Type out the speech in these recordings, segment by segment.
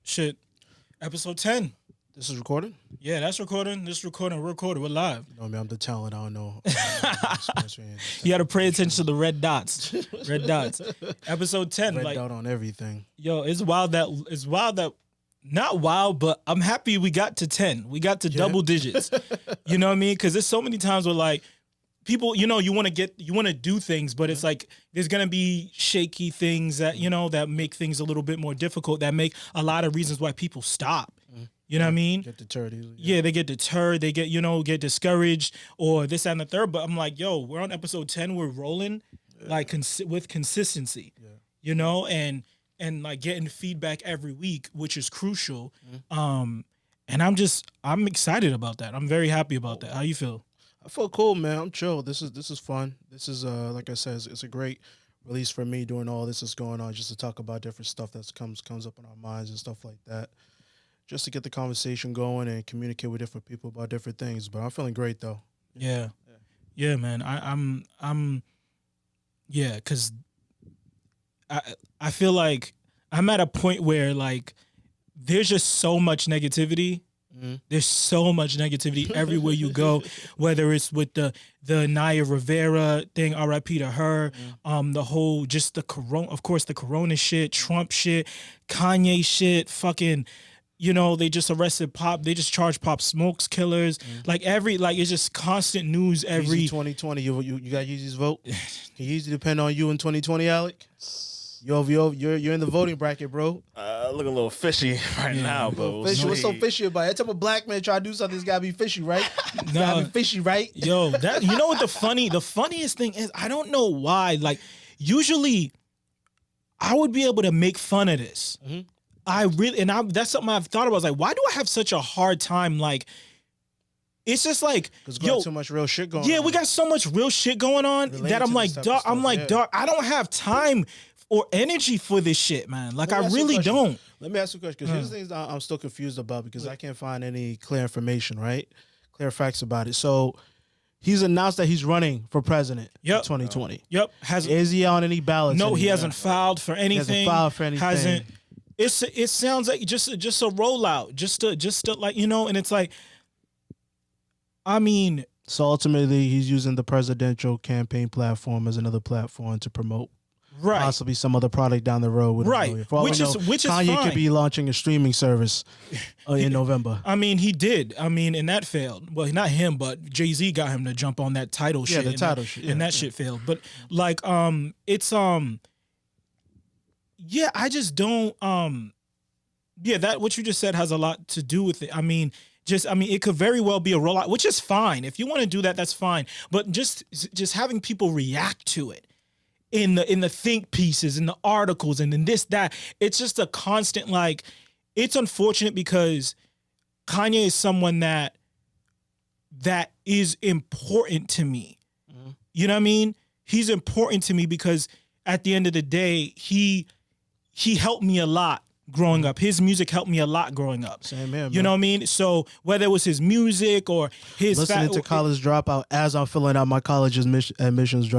Shit. Episode 10. This is recording? Yeah, that's recording. This is recording. We're recording. We're live. You know me, I'm the talent. I don't know. You got to pay attention to the red dots. Red dots. Episode 10. Red like, dot on everything. yo, it's wild that not wild, but I'm happy we got to 10. We got to double digits. You know what I mean? Because there's so many times where like people, you want to do things, but it's like there's gonna be shaky things that that make things a little bit more difficult. That make a lot of reasons why people stop. You know what I mean? Get deterred easily. Yeah, they get deterred. They get discouraged or this that, and the third. But I'm like, yo, we're on episode 10. We're rolling like with consistency. Yeah. And like getting feedback every week, which is crucial. And I'm excited about that. I'm very happy about that. How you feel? I feel cool, man. I'm chill. This is fun. This is like I said, it's a great release for me doing all this is going on, just to talk about different stuff that comes up in our minds and stuff like that. Just to get the conversation going and communicate with different people about different things. But I'm feeling great though. Yeah, man. I'm because I feel like I'm at a point where like there's just so much negativity. There's so much negativity everywhere you go, whether it's with the Naya Rivera thing, R.I.P. to her, the whole just the corona shit, Trump shit, Kanye shit, fucking. They just arrested Pop. They just charged Pop Smoke's killers. It's just constant news every. Yeezy 2020. You got Yeezy's vote. Can Yeezy depend on you in 2020, Alec? You're in the voting bracket, bro. Looking a little fishy right now, but Fishy. What's so fishy about it? Every time a black man try to do something, it's gotta be fishy, right? It's gotta be fishy, right? Yo, that what the funniest thing is? I don't know why. Like, usually, I would be able to make fun of this. That's something I've thought about. I was like, why do I have such a hard time? Like, it's just like, because we got too much real shit going on. Yeah, we got so much real shit going on that I'm like, dog. Dog, I don't have time or energy for this shit, man. Like, I really don't. Let me ask you a question, because here's the things that I'm still confused about, because I can't find any clear information, right? Clear facts about it. So he's announced that he's running for president in 2020. Is he on any ballots? No, he hasn't filed for anything. Hasn't. It sounds like just a rollout, just to like, and it's like, I mean. So ultimately, he's using the presidential campaign platform as another platform to promote possibly some other product down the road. Which is Kanye fine. could be launching a streaming service in November. I mean, he did. I mean, and that failed. Well, not him, but Jay-Z got him to jump on that title shit. Yeah, the title shit. And that shit failed. But like, it's yeah, I just don't. That what you just said has a lot to do with it. I mean, it could very well be a rollout, which is fine. If you want to do that, that's fine. But just having people react to it in the think pieces, in the articles, and in this that, it's just a constant like. It's unfortunate because Kanye is someone that is important to me. You know what I mean? He's important to me because at the end of the day, he helped me a lot growing up. His music helped me a lot growing up. Same here, man. You know what I mean? So whether it was his music or his listening to College Dropout as I'm filling out my college admissions admissions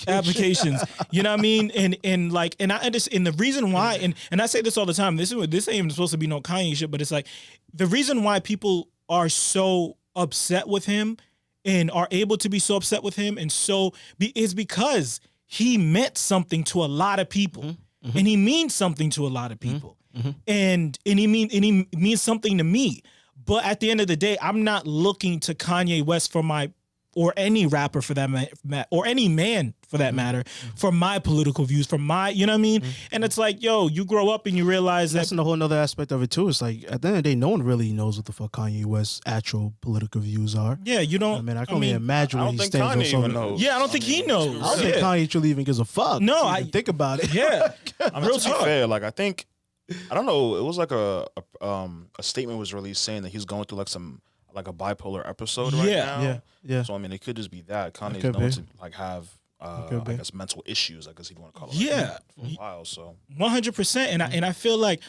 applications. You know what I mean? And I understand. And the reason why, and I say this all the time. This ain't even supposed to be no Kanye shit, but it's like the reason why people are so upset with him and are able to be so upset with him is because he meant something to a lot of people. And he means something to a lot of people. And he means something to me. But at the end of the day, I'm not looking to Kanye West or any rapper for that or any man for that matter, for my political views, for my, you know what I mean? And it's like, yo, you grow up and you realize that's a whole nother aspect of it too. It's like, at the end of the day, no one really knows what the fuck Kanye West's actual political views are. Yeah, you don't. I mean, I can only imagine what he stands on. Kanye even knows. Yeah, I don't think he knows. I don't think Kanye truly even gives a fuck. No, I think about it. Yeah. I mean, to be fair, like, I think, I don't know, it was like a statement was released saying that he's going through like a bipolar episode right now. Yeah. So I mean, it could just be that Kanye's known to like have I guess mental issues, I guess, if you want to call it. Yeah, for a while. So 100%, and I feel like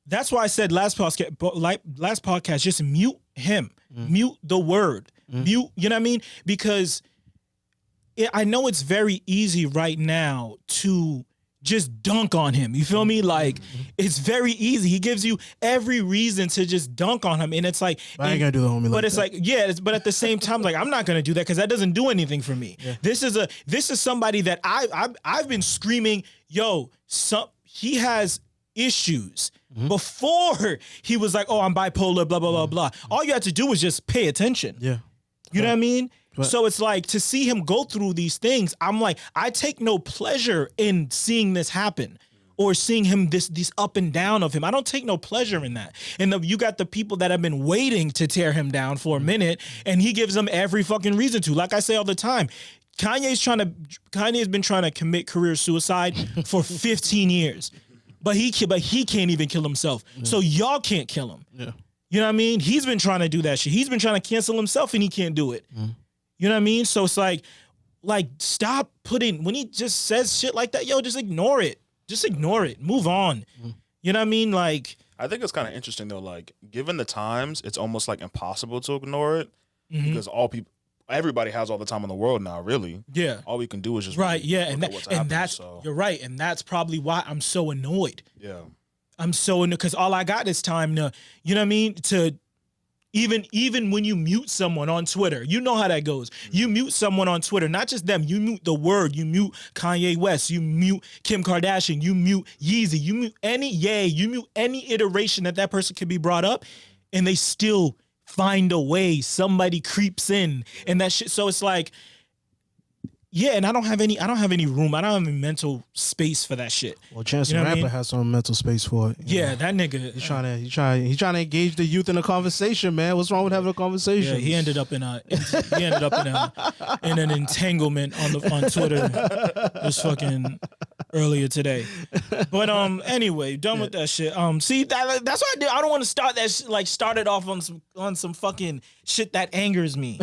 that's why I said last podcast, just mute him, mute the word, mute. You know what I mean? Because I know it's very easy right now to just dunk on him. You feel me? Like it's very easy. He gives you every reason to just dunk on him, and it's like I ain't gonna do the homie. but it's like, yeah, but at the same time, like I'm not gonna do that because that doesn't do anything for me. Yeah. This is somebody that I've been screaming, yo, he has issues before he was like, oh, I'm bipolar, blah blah blah blah. All you had to do was just pay attention. yeah. You know what I mean? Right. So it's like to see him go through these things, I'm like, I take no pleasure in seeing this happen or seeing him this up and down of him. I don't take no pleasure in that. And you got the people that have been waiting to tear him down for a minute, and he gives them every fucking reason to. Like I say all the time, Kanye's been trying to commit career suicide for 15 years. But he can't even kill himself. So y'all can't kill him. Yeah. You know what I mean? He's been trying to do that shit. He's been trying to cancel himself and he can't do it. You know what I mean? So it's like stop putting, when he just says shit like that, yo, just ignore it. Just ignore it. Move on. You know what I mean? Like, I think it's kind of interesting though. Like, given the times, it's almost like impossible to ignore it because everybody has all the time in the world now. Really, yeah. all we can do is just Right, really yeah. look And at what's that, and happening, that's, so. you're right. And that's probably why I'm so annoyed. Yeah, I'm so annoyed because all I got is time to, you know what I mean? To even when you mute someone on Twitter, you know how that goes. You mute someone on Twitter, not just them. You mute the word. You mute Kanye West. You mute Kim Kardashian. You mute Yeezy. You mute you mute any iteration that person could be brought up, and they still find a way. Somebody creeps in and that shit. So it's like, yeah, and I don't have any room. I don't have any mental space for that shit. Well, Chance You know the what I Rapper mean? has some mental space for it. you Yeah, know. that nigga. He's trying to engage the youth in a conversation, man. What's wrong with having a conversation? Yeah, he ended up in an entanglement on Twitter just fucking earlier today. But anyway, done with that shit. See that's what I do. I don't want to start that start it off on some fucking shit that angers me.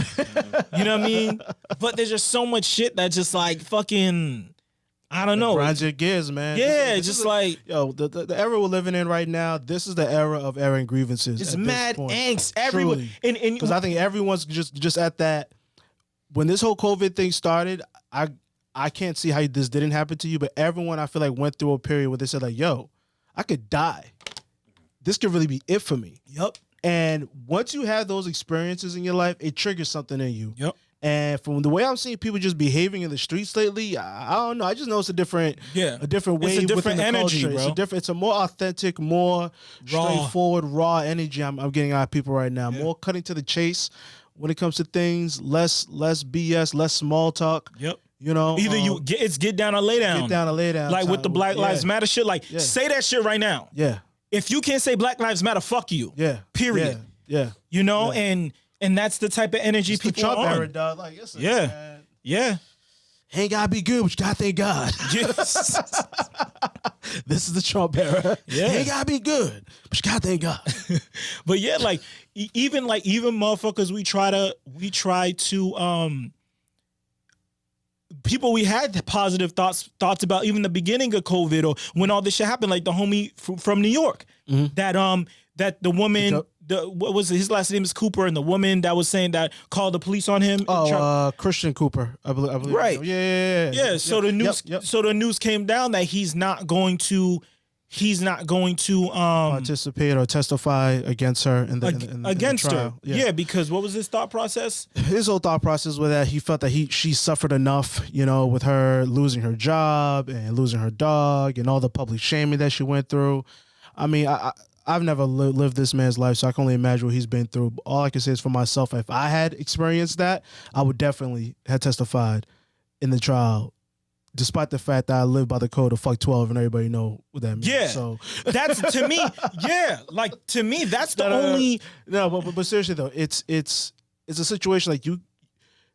You know what I mean? But there's just so much shit that just like fucking, I don't know. Grinds your gears, man. Yeah, This just is like yo, the era we're living in right now. This is the era of airing grievances. it's at this mad point. angst everywhere. Truly. And Because I think everyone's just at that. When this whole COVID thing started, I can't see how this didn't happen to you, but everyone I feel like went through a period where they said like, "Yo, I could die. This could really be it for me." Yep. And once you have those experiences in your life, it triggers something in you. Yep. And from the way I'm seeing people just behaving in the streets lately, I don't know. I just know it's a different way. It's a different within the energy, culture. bro. It's a more authentic, more Raw. straightforward, raw energy. I'm getting out of people right now. Yeah. More cutting to the chase when it comes to things. Less BS. Less small talk. Yep. You know, Either it's get down or lay down. get down or lay down. Like with the Black Lives Yeah. Matter shit, like Yeah. say that shit right now. Yeah, If you can't say Black Lives Matter, fuck you. yeah. Period. Yeah. You know, Yeah. and that's the type of energy It's the people Trump are era, on. dog. Like, listen, Yeah. man, Yeah. ain't gotta be good, but you gotta thank God. Yes. This is the Trump era. Yeah. Ain't gotta be good, but you gotta thank God. But yeah, like even motherfuckers, we try to people we had positive thoughts about even the beginning of COVID or when all this shit happened, like the homie from New York, that the woman, what was it? His last name is Cooper, and the woman that was saying that called the police on him. Christian Cooper, I believe. Right. Yeah. So the news, so the news came down that he's not going to participate or testify against her in the against her. trial. Yeah, because what was his thought process? His whole thought process was that he felt that she suffered enough, with her losing her job and losing her dog and all the public shaming that she went through. I mean, I've never lived this man's life, so I can only imagine what he's been through. All I can say is for myself, if I had experienced that, I would definitely have testified in the trial, despite the fact that I live by the code of fuck 12 and everybody know what that means. Yeah. So That's to me, to me, that's the only. No, but seriously though, it's a situation like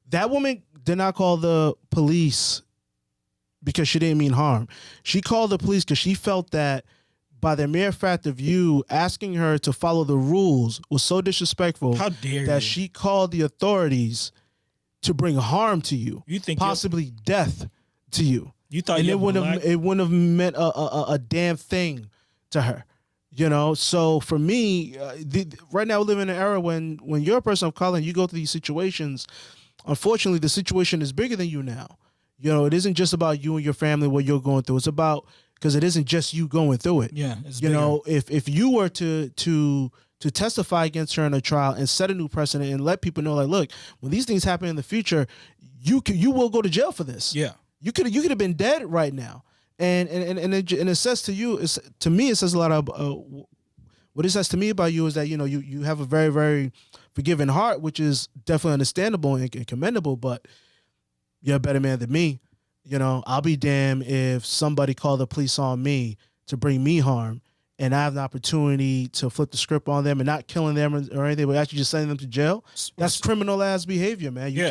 that woman did not call the police because she didn't mean harm. She called the police because she felt that by the mere fact of you asking her to follow the rules was so disrespectful. How dare that you? she called the authorities to bring harm to you. You think possibly death to you. You thought And your it wouldn't have meant a damn thing to her. So for me, right now we live in an era when you're a person of color and you go through these situations, unfortunately the situation is bigger than you now. You know, it isn't just about you and your family, what you're going through. It's about, because it isn't just you going through it. Yeah, it's You bigger. know, if you were to testify against her in a trial and set a new precedent and let people know, like, look, when these things happen in the future, you will go to jail for this. Yeah. You could have been dead right now. And it says to you, to me, it says a lot of what it says to me about you is that, you know, you have a very, very forgiving heart, which is definitely understandable and commendable, but you're a better man than me. You know, I'll be damned if somebody called the police on me to bring me harm, and I have the opportunity to flip the script on them and not killing them or anything, but actually just sending them to jail. That's criminal ass behavior, man. You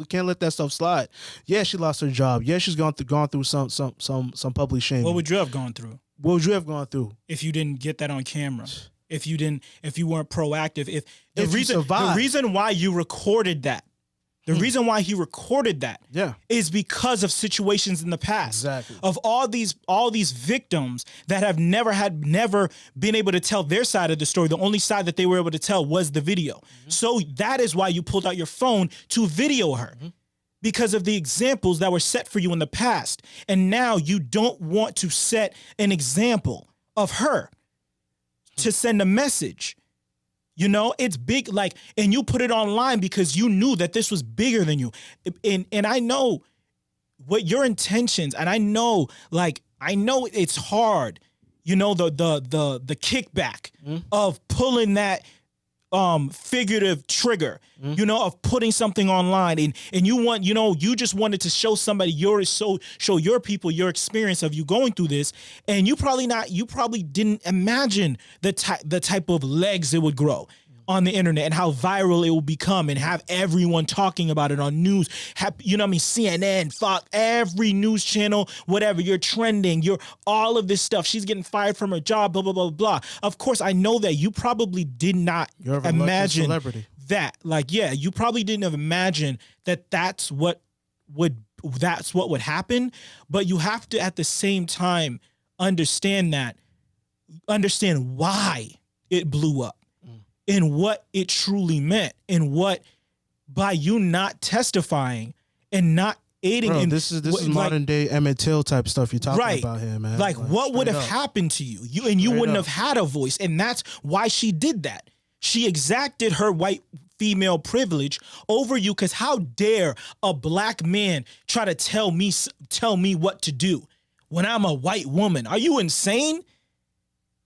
can't let that stuff slide. Yeah, she lost her job. Yeah, she's gone through some public shaming. What would you have gone through What would you have gone through? if you didn't get that on camera? If you weren't proactive, If you survived. the reason why you recorded that, the reason why he recorded that Yeah. is because of situations in the past. Exactly. Of all these victims that have never been able to tell their side of the story. The only side that they were able to tell was the video. So that is why you pulled out your phone to video her. Because of the examples that were set for you in the past. And now you don't want to set an example of her to send a message. You know, it's big, like, and you put it online because you knew that this was bigger than you. And I know what your intentions, and I know it's hard, you know, the kickback of pulling that figurative trigger, you know, of putting something online, and you want, you know, you just wanted to show somebody show your people your experience of you going through this, and you probably didn't imagine the type of legs it would grow on the internet and how viral it will become and have everyone talking about it on news. You know what I mean? CNN, Fox, every news channel, whatever, you're trending, you're all of this stuff. She's getting fired from her job, blah, blah, blah, blah. Of course, I know that you probably did not You're a reluctant imagine celebrity. that. Like, yeah, you probably didn't have imagined that that's what would happen. But you have to, at the same time, understand why it blew up. And what it truly meant, and what, by you not testifying and not aiding. Bro, in this is like, modern day Emmett Till type stuff you're talking right, about here, man. Like what would have straight up. happened to you? You Straight wouldn't up. have had a voice, and that's why she did that. She exacted her white female privilege over you, because how dare a black man try to tell me what to do when I'm a white woman? Are you insane?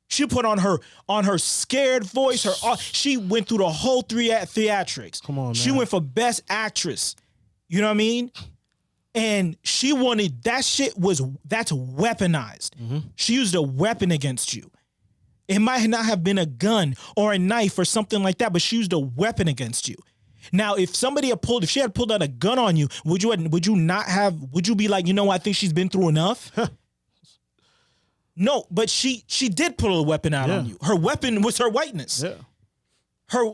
She put on her scared voice. She went through the whole theatrics. Come on, man. She went for best actress. You know what I mean? And she wanted that shit. That's weaponized. She used a weapon against you. It might not have been a gun or a knife or something like that, but she used a weapon against you. Now, if she had pulled out a gun on you, would you be like, you know, I think she's been through enough? No, but she did pull a weapon out on you. Her weapon was her whiteness. Yeah.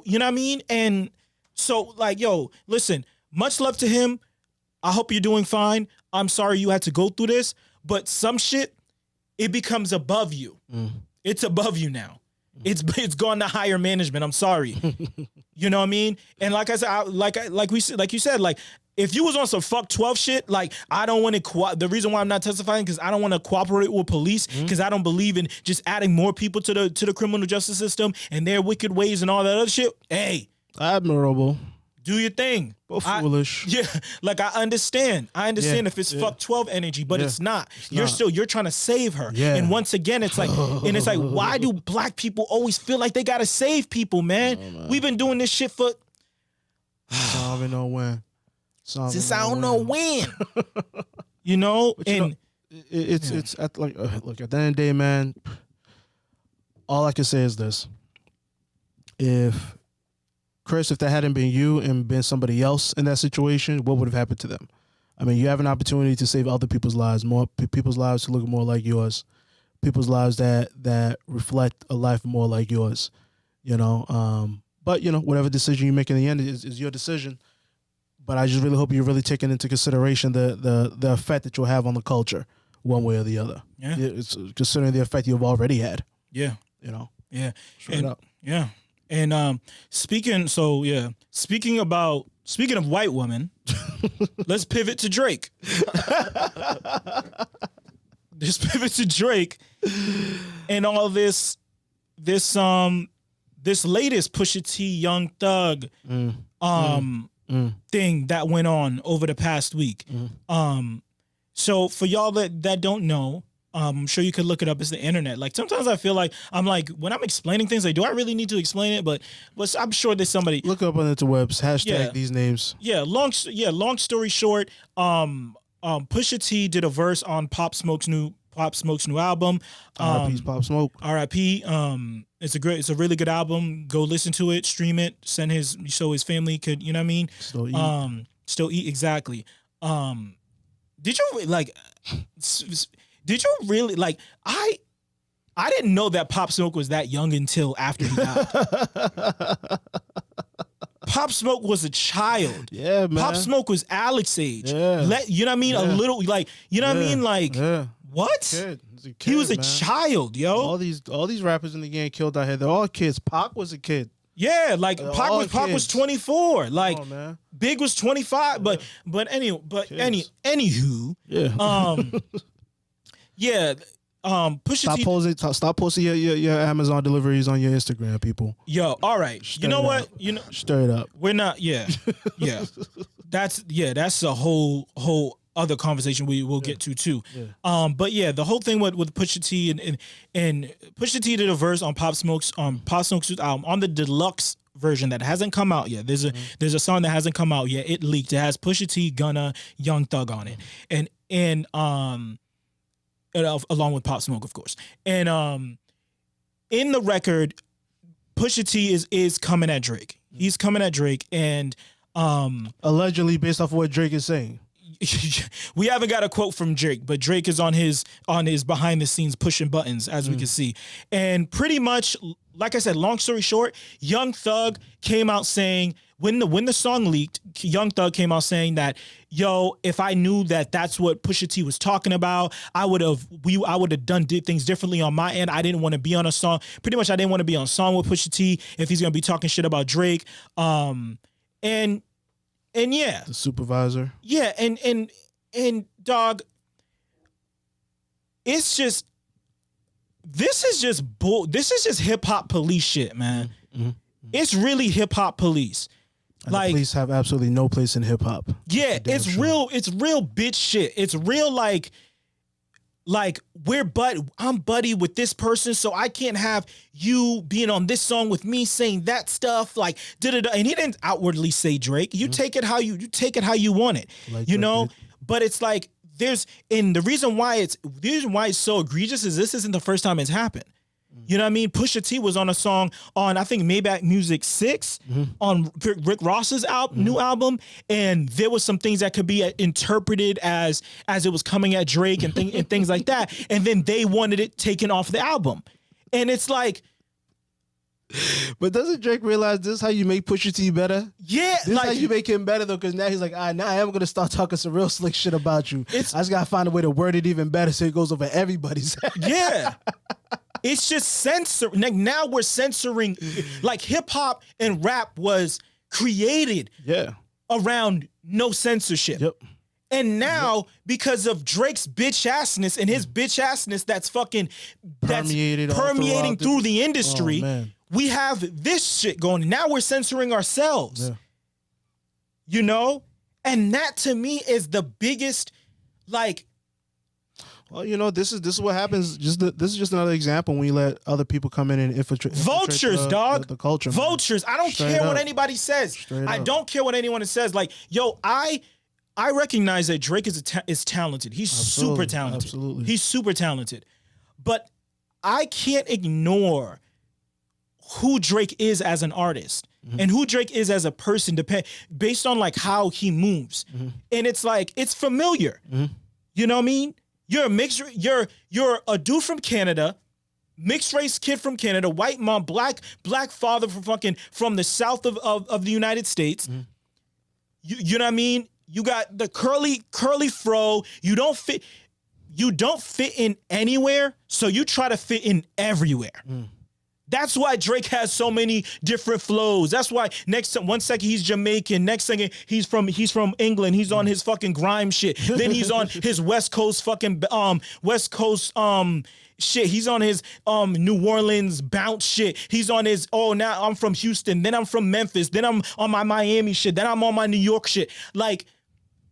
You know what I mean? And so, like, yo, listen, much love to him. I hope you're doing fine. I'm sorry you had to go through this, but some shit, it becomes above you. It's above you now. It's gone to higher management. I'm sorry. You know what I mean? And like I said, like you said, like, if you was on some fuck 12 shit, like, I don't want to the reason why I'm not testifying, because I don't want to cooperate with police, because I don't believe in just adding more people to the criminal justice system and their wicked ways and all that other shit. Hey, Admirable. do your thing. But foolish. Yeah, like, I understand if it's fuck 12 energy, but it's not. You're trying to save her. Yeah. And once again, it's like, why do black people always feel like they gotta save people, man? We've been doing this shit for I don't even know when. since I don't know when. You know, But you know, it's at like look, at the end of the day, man, all I can say is this. If that hadn't been you and been somebody else in that situation, what would have happened to them? I mean, you have an opportunity to save other people's lives, more people's lives to look more like yours, people's lives that reflect a life more like yours, you know. But, you know, whatever decision you make in the end is your decision. But I just really hope you're really taking into consideration the effect that you'll have on the culture one way or the other. Yeah. It's considering the effect you've already had, Yeah. you know. Yeah. Straight up. Yeah. And speaking of white women, let's pivot to Drake. Let's pivot to Drake and all this latest Pusha T Young Thug thing that went on over the past week. So for y'all that don't know, I'm sure you could look it up. It's the internet. Like sometimes I feel like I'm like when I'm explaining things, like do I really need to explain it? But I'm sure there's somebody. Look up on the interwebs. Hashtag these names. Long story short, Pusha T did a verse on Pop Smoke's new album. R.I.P. Pop Smoke. R.I.P. It's a really good album. Go listen to it, stream it, so his family could, you know what I mean? Still eat exactly. Did you really like I didn't know that Pop Smoke was that young until after he died. Pop Smoke was a child. Yeah, man. Pop Smoke was Alex age. Yeah. You know what I mean? A little like, you know what I mean? Like what? He was a child, yo. All these rappers in the game killed out here. They're all kids. Pac was a kid. Yeah, like Pac was 24. Like Big was 25. But anywho. Yeah. Pusha T. Stop posting your Amazon deliveries on your Instagram, people. Yo, all right. You know what? Stir it up. We're not. Yeah. That's a whole other conversation we will get to too. Yeah. But yeah, the whole thing with Pusha T and Pusha T did a verse on Pop Smoke's album on the deluxe version that hasn't come out yet. There's a song that hasn't come out yet. It leaked. It has Pusha T, Gunna, Young Thug on it, and along with Pop Smoke, of course. And in the record, Pusha T is coming at Drake. He's coming at Drake, and allegedly based off of what Drake is saying. We haven't got a quote from Drake, but Drake is on his behind the scenes pushing buttons, as we can see. And pretty much, like I said, long story short, Young Thug came out saying when the song leaked, Young Thug came out saying that, yo, if I knew that that's what Pusha T was talking about, I would have done things differently on my end. I didn't want to be on a song. Pretty much, I didn't want to be on a song with Pusha T if he's gonna be talking shit about Drake. And yeah, the supervisor. Yeah, and dog, it's just this is just hip hop police shit, man. It's really hip hop police. And like, the police have absolutely no place in hip hop. Yeah, it's real bitch shit. It's real like I'm buddy with this person, so I can't have you being on this song with me saying that stuff like da-da-da. And he didn't outwardly say Drake. You take it how you want it. Like you know? But it's like the reason why it's so egregious is this isn't the first time it's happened. You know what I mean? Pusha T was on a song on, I think, Maybach Music 6 on Rick Ross's new album, and there was some things that could be interpreted as it was coming at Drake and things like that, and then they wanted it taken off the album. And it's like... But doesn't Drake realize this is how you make Pusha T better? Yeah. This is how you make him better, though, because now he's like, now I am going to start talking some real slick shit about you. I just got to find a way to word it even better so it goes over everybody's head. Yeah. It's just censoring. Like now we're censoring. Like hip hop and rap was created around no censorship. Yep. And now because of Drake's bitch assness and his bitch assness that's permeating through the industry, we have this shit going. Now we're censoring ourselves. Yeah. You know? And that to me is the biggest, like... Well, you know, this is what happens. This is just another example when you let other people come in and infiltrate vultures, dog. The culture. Vultures. Man. I don't care what anybody says. I don't care what anyone says. Like, yo, I recognize that Drake is talented. He's super talented. Absolutely. He's super talented. But I can't ignore who Drake is as an artist and who Drake is as a person based on like how he moves. And it's like, it's familiar. You know what I mean? You're a you're a dude from Canada, mixed race kid from Canada, white mom, black father from the south of the United States. You know what I mean? You got the curly fro. You don't fit in anywhere, so you try to fit in everywhere. That's why Drake has so many different flows. That's why one second he's Jamaican, next second he's from England. He's on his fucking grime shit. Then he's on his West Coast fucking shit. He's on his New Orleans bounce shit. He's on his now I'm from Houston. Then I'm from Memphis. Then I'm on my Miami shit. Then I'm on my New York shit. Like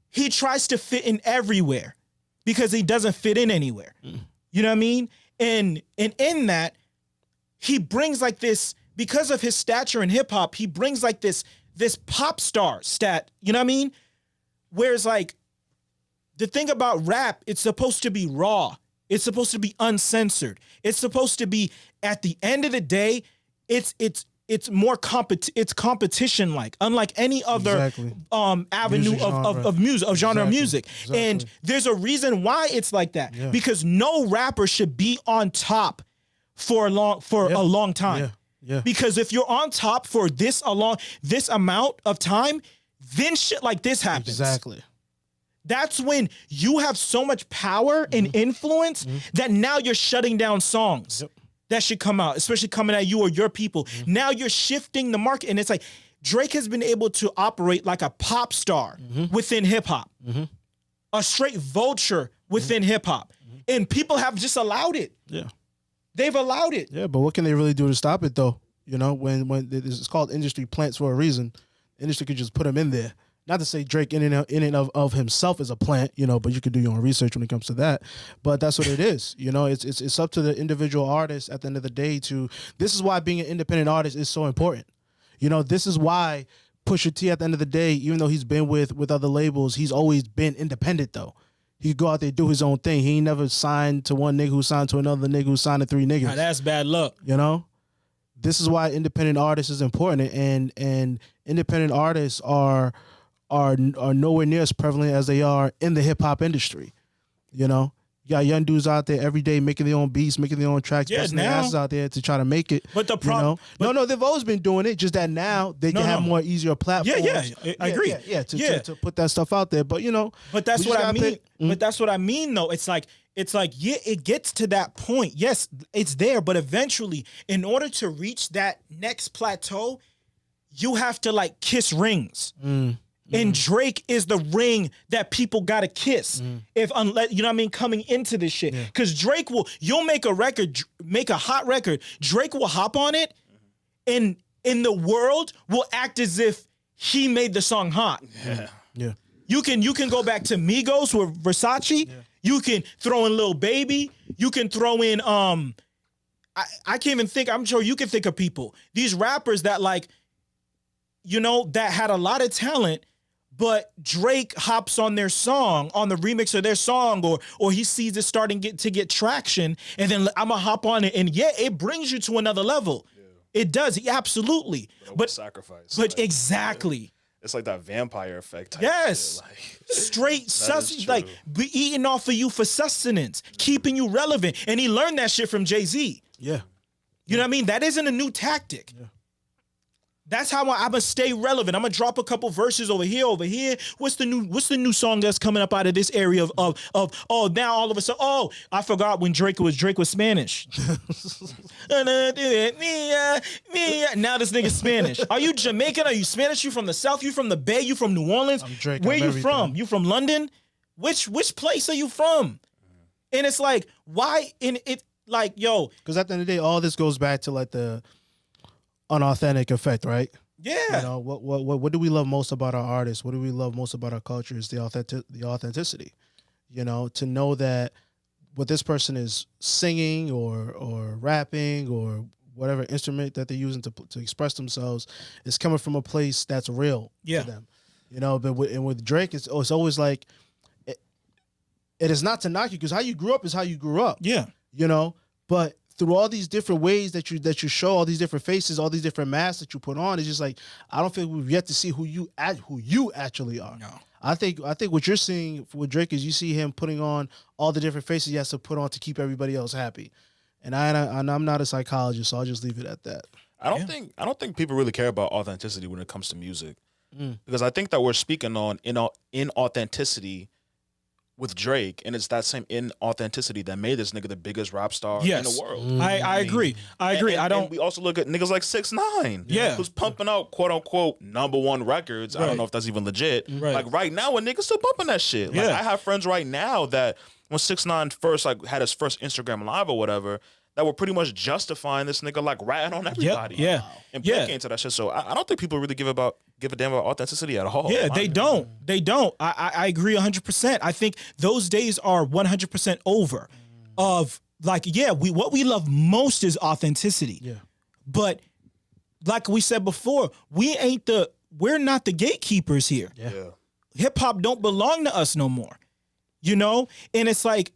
he tries to fit in everywhere because he doesn't fit in anywhere. You know what I mean? And in that, he brings like this, because of his stature in hip hop, he brings like this pop star stat, you know what I mean? Whereas like the thing about rap, it's supposed to be raw. It's supposed to be uncensored. It's supposed to be, at the end of the day, it's more it's competition like, unlike any other avenue of music, of genre of music. And there's a reason why it's like that. Yeah. Because no rapper should be on top for a long time. Yeah. Because if you're on top for this amount of time, then shit like this happens. Exactly. That's when you have so much power and influence that now you're shutting down songs that should come out, especially coming at you or your people. Now you're shifting the market. And it's like Drake has been able to operate like a pop star within hip hop, a straight vulture within hip hop. And people have just allowed it. Yeah. They've allowed it. Yeah, but what can they really do to stop it, though? You know, when it's called industry plants for a reason. The industry could just put them in there. Not to say Drake in and of himself is a plant, you know, but you could do your own research when it comes to that. But that's what it is. You know, it's up to the individual artist at the end of the day to. This is why being an independent artist is so important. You know, this is why Pusha T at the end of the day, even though he's been with other labels, he's always been independent, though. He go out there, do his own thing. He ain't never signed to one nigga who signed to another nigga who signed to three niggas. Now that's bad luck. You know? This is why independent artists is important. And independent artists are nowhere near as prevalent as they are in the hip hop industry. You know? You got young dudes out there every day making their own beats, making their own tracks, busting their asses out there to try to make it. But the problem, no, they've always been doing it. Just that now they can have more easier platforms. I agree. To put that stuff out there. But you know, but that's what I mean. But that's what I mean, though. It's like it gets to that point. Yes, it's there, but eventually, in order to reach that next plateau, you have to like kiss rings. And Drake is the ring that people gotta kiss. Unless you know what I mean, coming into this shit. Because Drake you'll make a record, make a hot record. Drake will hop on it, and in the world will act as if he made the song hot. Yeah. You can go back to Migos with Versace. Yeah. You can throw in Lil Baby. You can throw in I can't even think. I'm sure you can think of people. These rappers that like, you know, that had a lot of talent. But Drake hops on their song, on the remix of their song, or he sees it starting to get traction, and then I'm gonna hop on it, and it brings you to another level. Yeah. It does, absolutely. But sacrifice. But like, exactly. It's like that vampire effect. Yes, straight sustenance, like be eating off of you for sustenance, keeping you relevant, and he learned that shit from Jay-Z. Yeah, you know what I mean. That isn't a new tactic. Yeah. That's how I'm gonna stay relevant. I'm gonna drop a couple verses over here. What's the new song that's coming up out of this area of now all of a sudden I forgot when Drake was Spanish. Now this nigga's Spanish. Are you Jamaican? Are you Spanish? You from the South? You from the Bay? You from New Orleans? I'm Drake. Where you from? You from London? Which place are you from? And it's like, why in it like, yo, because at the end of the day, all this goes back to like the unauthentic effect, right? Yeah. You know, what do we love most about our artists? What do we love most about our culture is the authenticity. You know, to know that what this person is singing or rapping or whatever instrument that they're using to express themselves is coming from a place that's real to them. You know, but with Drake, it's always like it is not to knock you because how you grew up is how you grew up. Yeah. You know, but through all these different ways that you show, all these different faces, all these different masks that you put on, it's just like I don't think we've yet to see who you actually are. No. I think what you're seeing with Drake is you see him putting on all the different faces he has to put on to keep everybody else happy. And I'm not a psychologist, so I'll just leave it at that. I don't think people really care about authenticity when it comes to music, because I think that we're speaking on inauthenticity with Drake, and it's that same inauthenticity that made this nigga the biggest rap star in Yes. the world. I agree. I agree. And, I don't. And we also look at niggas like 6ix9ine, Yeah. who's pumping out quote unquote #1 records. I Right. don't know if that's even legit. Right. Like right now, a nigga still bumping that shit. Like Yeah. I have friends right now that when 6ix9ine first like had his first Instagram live or whatever, that were pretty much justifying this nigga like ratting on everybody. yeah. And Yeah. picking into that shit. So I don't think people really give a damn about authenticity at all. Yeah, in my they opinion. don't. They don't. I agree 100%. I think those days are 100% over. Of like, yeah, what we love most is authenticity. Yeah. But like we said before, we're not the gatekeepers here. Yeah. Yeah. Hip hop don't belong to us no more. You know? And it's like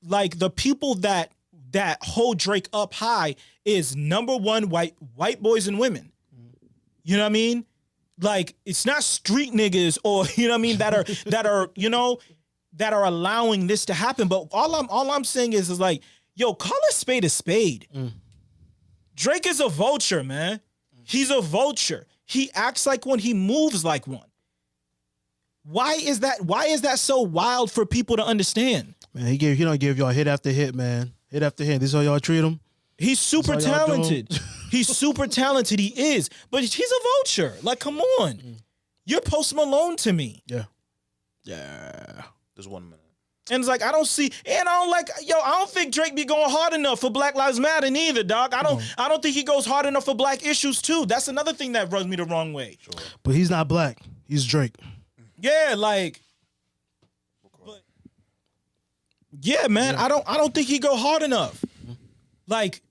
the people that hold Drake up high is #1 white boys and women. You know what I mean? Like it's not street niggas or you know what I mean that are you know that are allowing this to happen. But all I'm saying is like, yo, call a spade a spade. Drake is a vulture, man. He's a vulture. He acts like one, he moves like one. Why is that so wild for people to understand? Man, he don't give y'all hit after hit, man. Hit after hit. This is how y'all treat him. He's super That's how y'all talented. He's super talented. He is. But he's a vulture. Like, come on. You're Post Malone to me. Yeah. Yeah. There's 1 minute. And it's like, I don't think Drake be going hard enough for Black Lives Matter neither, dog. I don't think he goes hard enough for black issues too. That's another thing that rubs me the wrong way. But he's not black. He's Drake. Yeah, like, but yeah, man, I don't think he go hard enough. Like,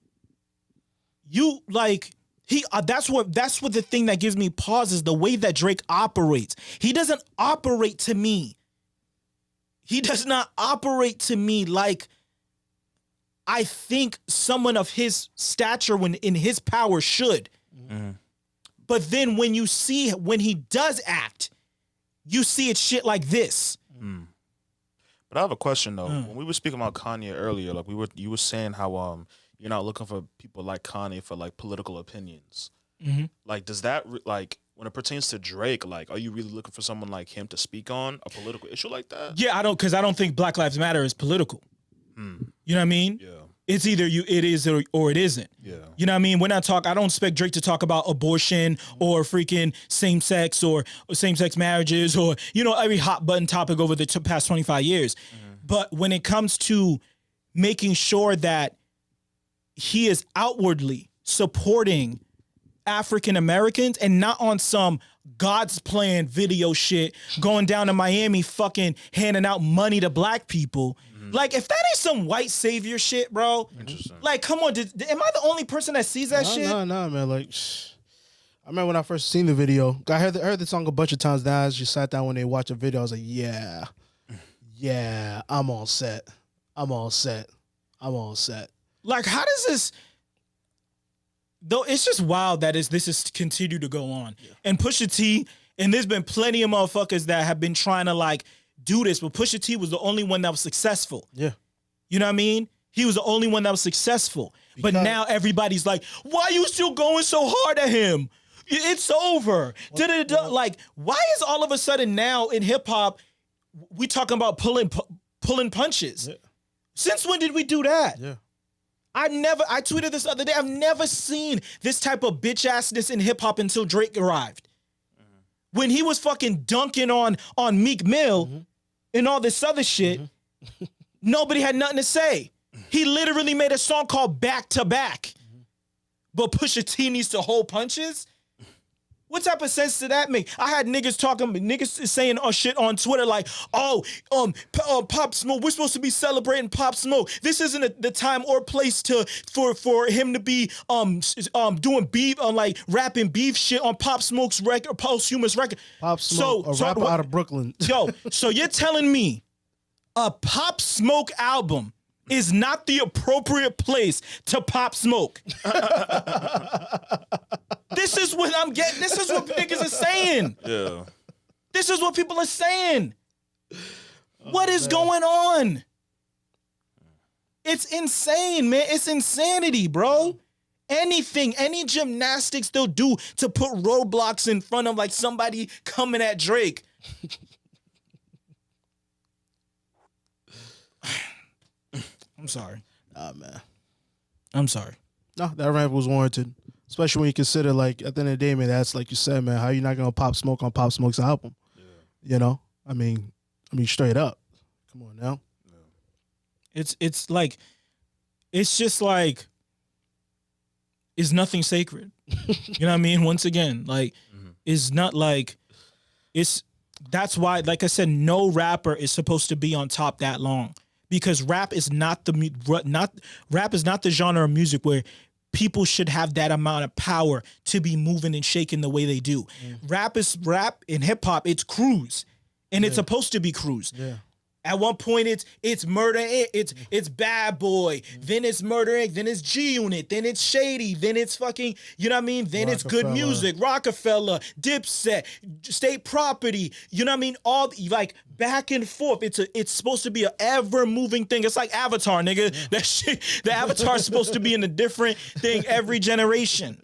that's what the thing that gives me pause is the way that Drake operates. He doesn't operate to me. He does not operate to me like I think someone of his stature when in his power should. But then when he does act, you see it's shit like this. But I have a question though. When we were speaking about Kanye earlier, like you were saying how you're not looking for people like Kanye for like political opinions. Like, does that like when it pertains to Drake, like, are you really looking for someone like him to speak on a political issue like that? Yeah, because I don't think Black Lives Matter is political. You know what I mean? Yeah. It's either it is or it isn't. Yeah. You know what I mean? I don't expect Drake to talk about abortion or freaking same sex marriages or, you know, every hot button topic over the past 25 years. But when it comes to making sure that he is outwardly supporting African Americans and not on some God's plan video shit, going down to Miami fucking handing out money to black people. Like, if that ain't some white savior shit, bro, like, come on, am I the only person that sees that shit? No, man. Like, I remember when I first seen the video. I heard the song a bunch of times. Now I just sat down when they watched the video. I was like, yeah, I'm all set. Like, how does this? Though it's just wild that this is continued to go on. And Pusha T, and there's been plenty of motherfuckers that have been trying to like do this, but Pusha T was the only one that was successful. Yeah. You know what I mean? He was the only one that was successful. But now everybody's like, why you still going so hard at him? It's over. Like, why is all of a sudden now in hip hop we talking about pulling punches? Yeah. Since when did we do that? Yeah. I tweeted this the other day. I've never seen this type of bitch assness in hip hop until Drake arrived. When he was fucking dunking on Meek Mill and all this other shit, nobody had nothing to say. He literally made a song called Back to Back. But Pusha T needs to hold punches? What type of sense did that make? I had niggas saying shit on Twitter like, Pop Smoke, we're supposed to be celebrating Pop Smoke. This isn't the time or place for him to be doing beef like rapping beef shit on Pop Smoke's record, posthumous record. Pop Smoke, a rapper out of Brooklyn. Yo, so you're telling me a Pop Smoke album is not the appropriate place to Pop Smoke? This is what I'm getting. This is what niggas are saying. Yeah. This is what people are saying. What is going on? It's insane, man. It's insanity, bro. Anything, any gymnastics they'll do to put roadblocks in front of like somebody coming at Drake. I'm sorry. Man. I'm sorry. No, that rant was warranted. Especially when you consider, like, at the end of the day, man, that's like you said, man, how you not gonna pop smoke on Pop Smoke's album? Yeah. You know? I mean, straight up. Come on now. It's like, it's just like, it's nothing sacred. You know what I mean? Once again, like, it's not like, that's why, like I said, no rapper is supposed to be on top that long, because rap is not the genre of music where people should have that amount of power to be moving and shaking the way they do. Rap and hip hop, it's cruise, and it's supposed to be cruise. Yeah. At one point, it's Murder Inc., it's Bad Boy, then it's Murder Inc., then it's G Unit, then it's Shady, then it's fucking, you know what I mean? Then it's Good Music, Rockefeller, Dipset, State Property, you know what I mean? All like back and forth. It's supposed to be an ever moving thing. It's like Avatar, nigga. Yeah. That shit, the Avatar's supposed to be in a different thing every generation.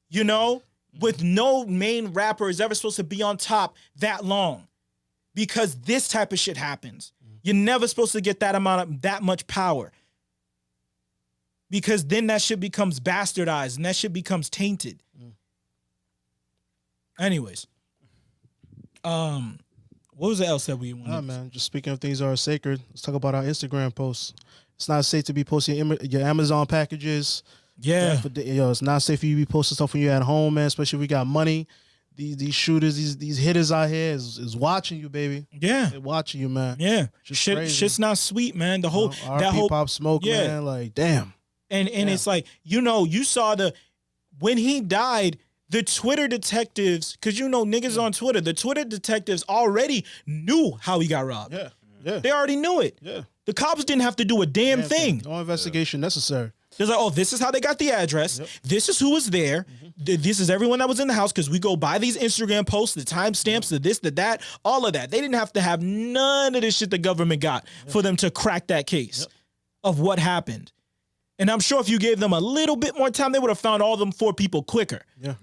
You know, with no main rapper is ever supposed to be on top that long. Because this type of shit happens. You're never supposed to get that much power. Because then that shit becomes bastardized and that shit becomes tainted. Anyways. What was the else that we wanted? Nah, man. Just speaking of things that are sacred, let's talk about our Instagram posts. It's not safe to be posting your Amazon packages. Yeah. It's not safe for you to be posting stuff when you're at home, man, especially if we got money. These shooters, these hitters out here is watching you, baby. Yeah, they're watching you, man. Yeah, shit's not sweet, man. The whole that whole Pop Smoke, man. Like, damn. And it's like, you saw when he died, the Twitter detectives, because niggas on Twitter, the Twitter detectives already knew how he got robbed. Yeah. They already knew it. Yeah. The cops didn't have to do a damn thing. No investigation necessary. They're like, oh, this is how they got the address. Yep. This is who was there. This is everyone that was in the house, because we go by these Instagram posts, the timestamps, the this, the that, all of that. They didn't have to have none of this shit the government got for them to crack that case of what happened. And I'm sure if you gave them a little bit more time, they would have found all them 4 people quicker. Yeah.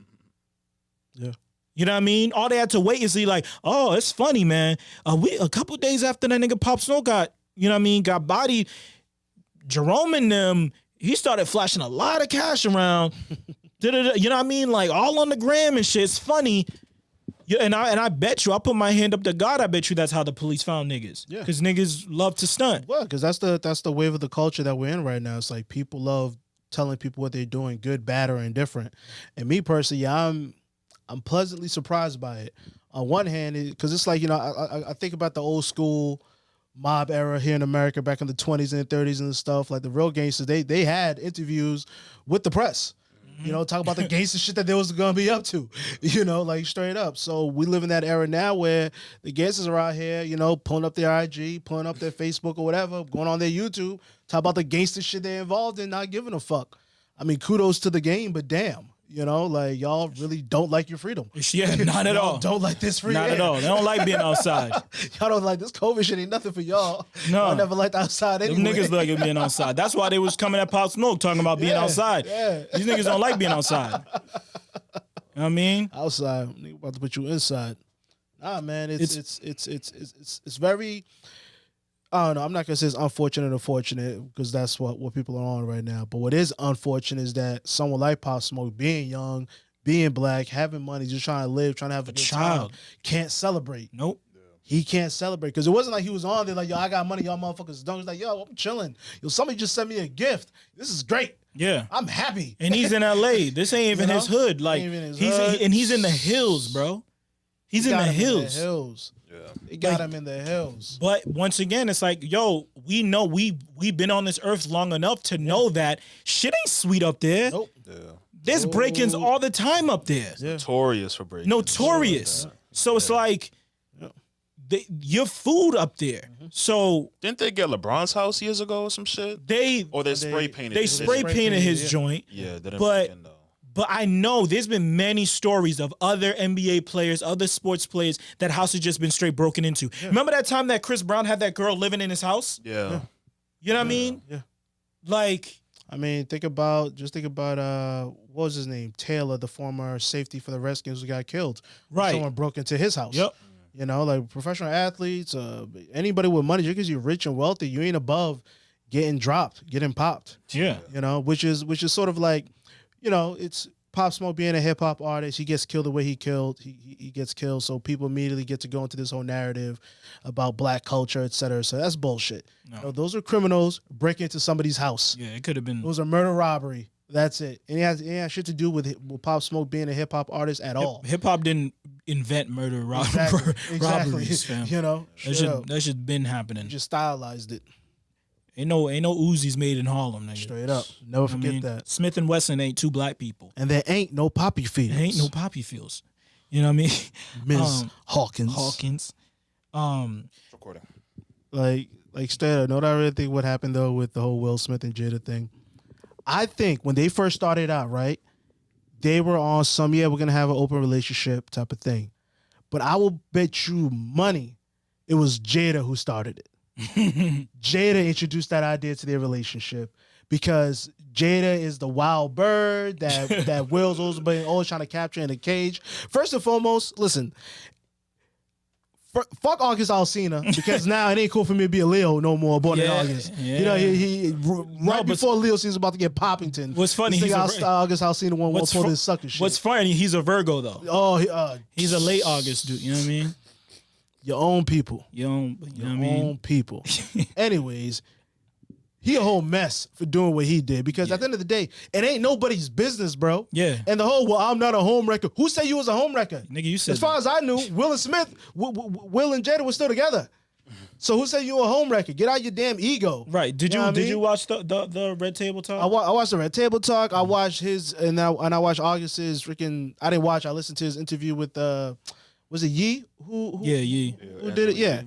Yeah. You know what I mean? All they had to wait is see like, oh, it's funny, man. A couple days after that nigga Pop Smoke got bodied, Jerome and them, he started flashing a lot of cash around. You know what I mean? Like all on the gram and shit. It's funny. Yeah, and I bet you, I put my hand up to God, I bet you that's how the police found niggas. Yeah. Because niggas love to stunt. Well, because that's the wave of the culture that we're in right now. It's like people love telling people what they're doing, good, bad, or indifferent. And me personally, I'm pleasantly surprised by it. On one hand, because it's like, I think about the old school mob era here in America back in the 20s and 30s and stuff. Like the real gangsters, they had interviews with the press. Talk about the gangster shit that they was gonna be up to, like straight up. So we live in that era now where the gangsters are out here, pulling up their IG, pulling up their Facebook or whatever, going on their YouTube, talk about the gangster shit they're involved in, not giving a fuck. I mean, kudos to the game, but damn. Like y'all really don't like your freedom. Yeah, not at all. Don't like this freedom. Not at all. They don't like being outside. Y'all don't like this COVID shit. Ain't nothing for y'all. No, I never liked outside anyway. Them niggas like it being outside. That's why they was coming at Pop Smoke talking about being outside. Yeah. These niggas don't like being outside. You know what I mean? Outside, nigga about to put you inside. Nah, man, it's very. I don't know. I'm not gonna say it's unfortunate or fortunate because that's what people are on right now. But what is unfortunate is that someone like Pop Smoke, being young, being black, having money, just trying to live, trying to have a good child, can't celebrate. Nope. He can't celebrate because it wasn't like he was on there like, yo, I got money, y'all motherfuckers don't. He's like, yo, I'm chilling. Yo, somebody just sent me a gift. This is great. Yeah, I'm happy. And he's in LA. This ain't even his hood. Like he's in the hills, bro. He's in the hills. Yeah. It got him in the hills. But once again, it's like, yo, we know we've been on this earth long enough to know that shit ain't sweet up there. Nope. Yeah. There's break-ins all the time up there. Yeah. Notorious for break-ins. Notorious. So it's like your food up there. So didn't they get LeBron's house years ago or some shit? They spray painted. They spray painted his joint. Yeah, they didn't but I know there's been many stories of other NBA players, other sports players that house has just been straight broken into. Yeah. Remember that time that Chris Brown had that girl living in his house? Yeah. You know what I mean? Yeah. Like, I mean, think about what was his name? Taylor, the former safety for the Redskins who got killed. Right. Someone broke into his house. Yep. Like professional athletes, anybody with money, just because you're rich and wealthy, you ain't above getting dropped, getting popped. Yeah. You know, which is sort of like, you know, it's Pop Smoke being a hip hop artist. He gets killed the way he killed. He gets killed, so people immediately get to go into this whole narrative about black culture, et cetera. So that's bullshit. No. You know, those are criminals breaking into somebody's house. Yeah, it could have been. Those are murder robbery. That's it. And it has shit to do with Pop Smoke being a hip hop artist at all. Hip hop didn't invent murder Exactly. robberies, fam. You know, That should been happening. just stylized it Ain't no Uzis made in Harlem, nigga. straight up. Never forget that. Smith and Wesson ain't two black people. And there ain't no poppy fields. There ain't no poppy fields. You know what I mean? Ms. Hawkins. Hawkins. Recording. Like straight up. Know that I really think what happened though with the whole Will Smith and Jada thing. I think when they first started out, right, they were on some, we're gonna have an open relationship type of thing. But I will bet you money it was Jada who started it. Jada introduced that idea to their relationship because Jada is the wild bird that Will's always trying to capture in a cage. First and foremost, listen, fuck August Alsina because now it ain't cool for me to be a Leo no more born in August. Yeah. You know, he right before Leo season's about to get Poppington. What's funny, this he's thing August Alsina won't pull this sucker shit. What's funny, he's a Virgo though. Oh, He's a late August dude. You know what I mean? your own people. You know what I mean? Own people. Anyways, he a whole mess for doing what he did because at the end of the day, it ain't nobody's business, bro. Yeah. And the whole, well, I'm not a home wrecker. Who said you was a home wrecker? Nigga, you said as far as I knew, Will and Smith, Will and Jada were still together. So who said you were a home wrecker? Get out your damn ego. Right. Did You know you what I did mean? you watch the Red Table Talk? I watched the Red Table Talk. I watched his and I watched August's freaking. I didn't watch. I listened to his interview with was it Yee who yeah. who did it? Yeah.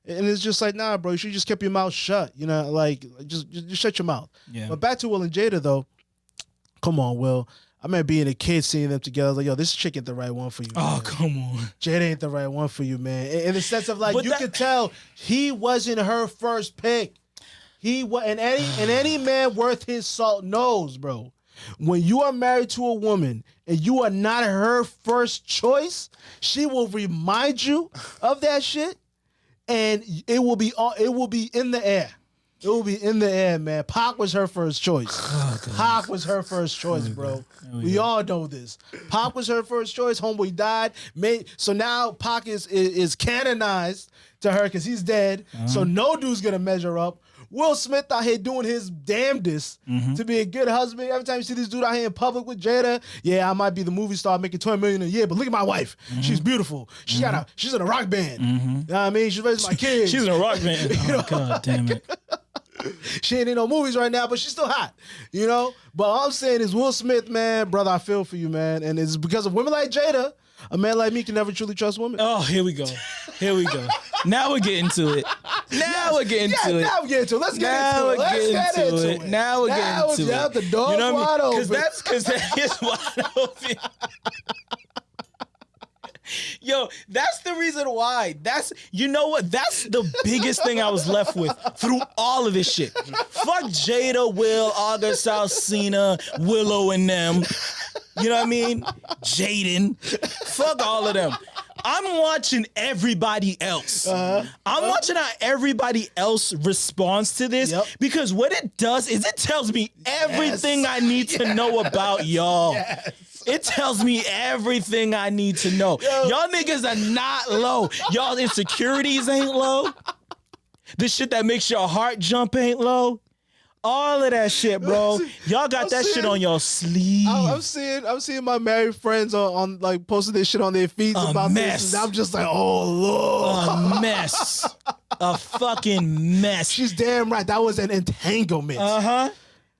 And it's just like, nah, bro, you should just kept your mouth shut. You know, like just shut your mouth. Yeah. But back to Will and Jada though. Come on, Will. I remember being a kid seeing them together. I was like, yo, this chick ain't the right one for you. Oh, man. come on. Jada ain't the right one for you, man. In the sense of like, But you that- could tell he wasn't her first pick. He was, and any man worth his salt knows, bro. When you are married to a woman and you are not her first choice, she will remind you of that shit, and it will be in the air. It will be in the air, man. Pac was her first choice. Pac was her first choice, bro. We all know this. Pac was her first choice. Homeboy died. So now Pac is canonized to her because he's dead. So no dude's gonna measure up. Will Smith out here doing his damnedest to be a good husband. Every time you see this dude out here in public with Jada, yeah, I might be the movie star making $20 million a year, but look at my wife. She's beautiful. She's in a rock band. You know what I mean? She's raising my kids. She's in a rock band. Oh, God damn it. She ain't in no movies right now, but she's still hot, you know? But all I'm saying is Will Smith, man, brother, I feel for you, man. And it's because of women like Jada, a man like me can never truly trust women. Oh, here we go. Now we're getting to it. Now we're getting to it. Now we're getting to it. Let's get Now into it. we're getting to it. Now we're getting to it. The door's You know what wide I mean? open. Because that is wide open. Yo, that's the reason why. You know what? That's the biggest thing I was left with through all of this shit. Fuck Jada, Will, August, Alsina, Willow, and them. You know what I mean? Jaden. Fuck all of them. I'm watching everybody else. I'm watching how everybody else responds to this because what it does is it tells me everything I need to know about y'all. Yes. It tells me everything I need to know. Y'all niggas are not low. Y'all insecurities ain't low. The shit that makes your heart jump ain't low. All of that shit, bro. Y'all got that shit on your sleeve. I'm seeing my married friends on like posting this shit on their feeds about mess. this. And I'm just like, oh Lord. A mess. A fucking mess. She's damn right. That was an entanglement.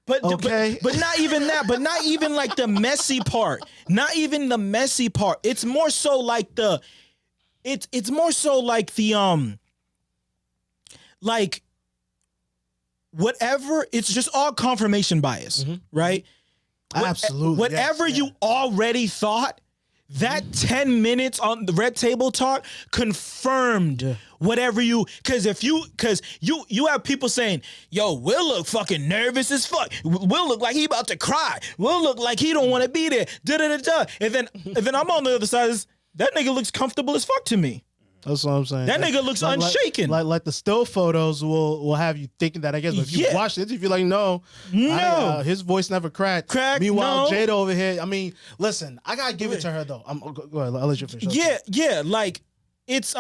But, Okay. but not even that. But not even like the messy part. Not even the messy part. It's more so like it's more so like the like whatever. It's just all confirmation bias, right? Absolutely. Whatever yes, you already thought, that 10 minutes on the Red Table Talk confirmed whatever because you have people saying, yo, Will look fucking nervous as fuck. Will look like he about to cry. Will look like he don't want to be there. Da-da-da-da. And then I'm on the other side. That nigga looks comfortable as fuck to me. That's what I'm saying. That nigga looks unshaken. Like the still photos will have you thinking that, I guess. But if you watch it, if you're like, no, his voice never cracked. Meanwhile, Jada over here. I mean, listen, I gotta give it to her though. Go ahead, I'll let you finish. Yeah, like it's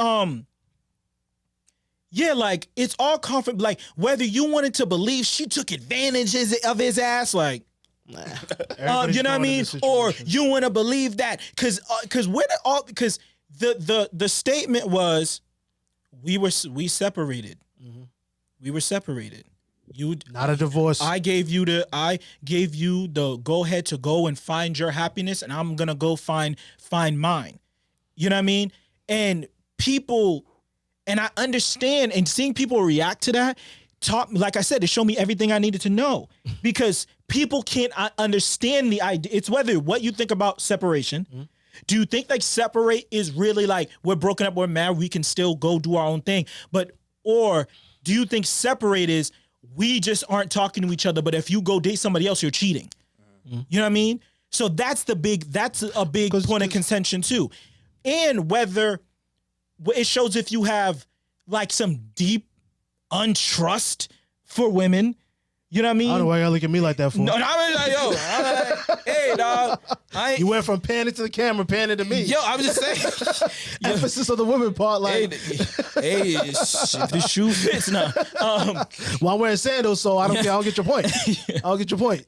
like it's all comfort. Like whether you wanted to believe she took advantage of his ass, like. You know what I mean? Or you want to believe that because the statement was we separated. Mm-hmm. We were separated. You not a divorce. I gave you the go ahead to go and find your happiness, and I'm gonna go find mine. You know what I mean? And people, and I understand, and seeing people react to that taught, like I said, it showed me everything I needed to know, because people can't understand the idea. It's whether what you think about separation. Mm-hmm. Do you think like separate is really like we're broken up, we're married, we can still go do our own thing? Or do you think separate is we just aren't talking to each other, but if you go date somebody else, you're cheating? Mm-hmm. You know what I mean? So that's a big point of contention too. And whether it shows if you have like some deep untrust for women. You know what I mean? I don't know why y'all look at me like that for. No, I'm like, hey, dog. You went from panning to the camera, panning to me. Yo, I was just saying. Emphasis on the woman part, like. Hey, the shoe fits now. Well, I'm wearing sandals, so I don't get your point. I don't get your point.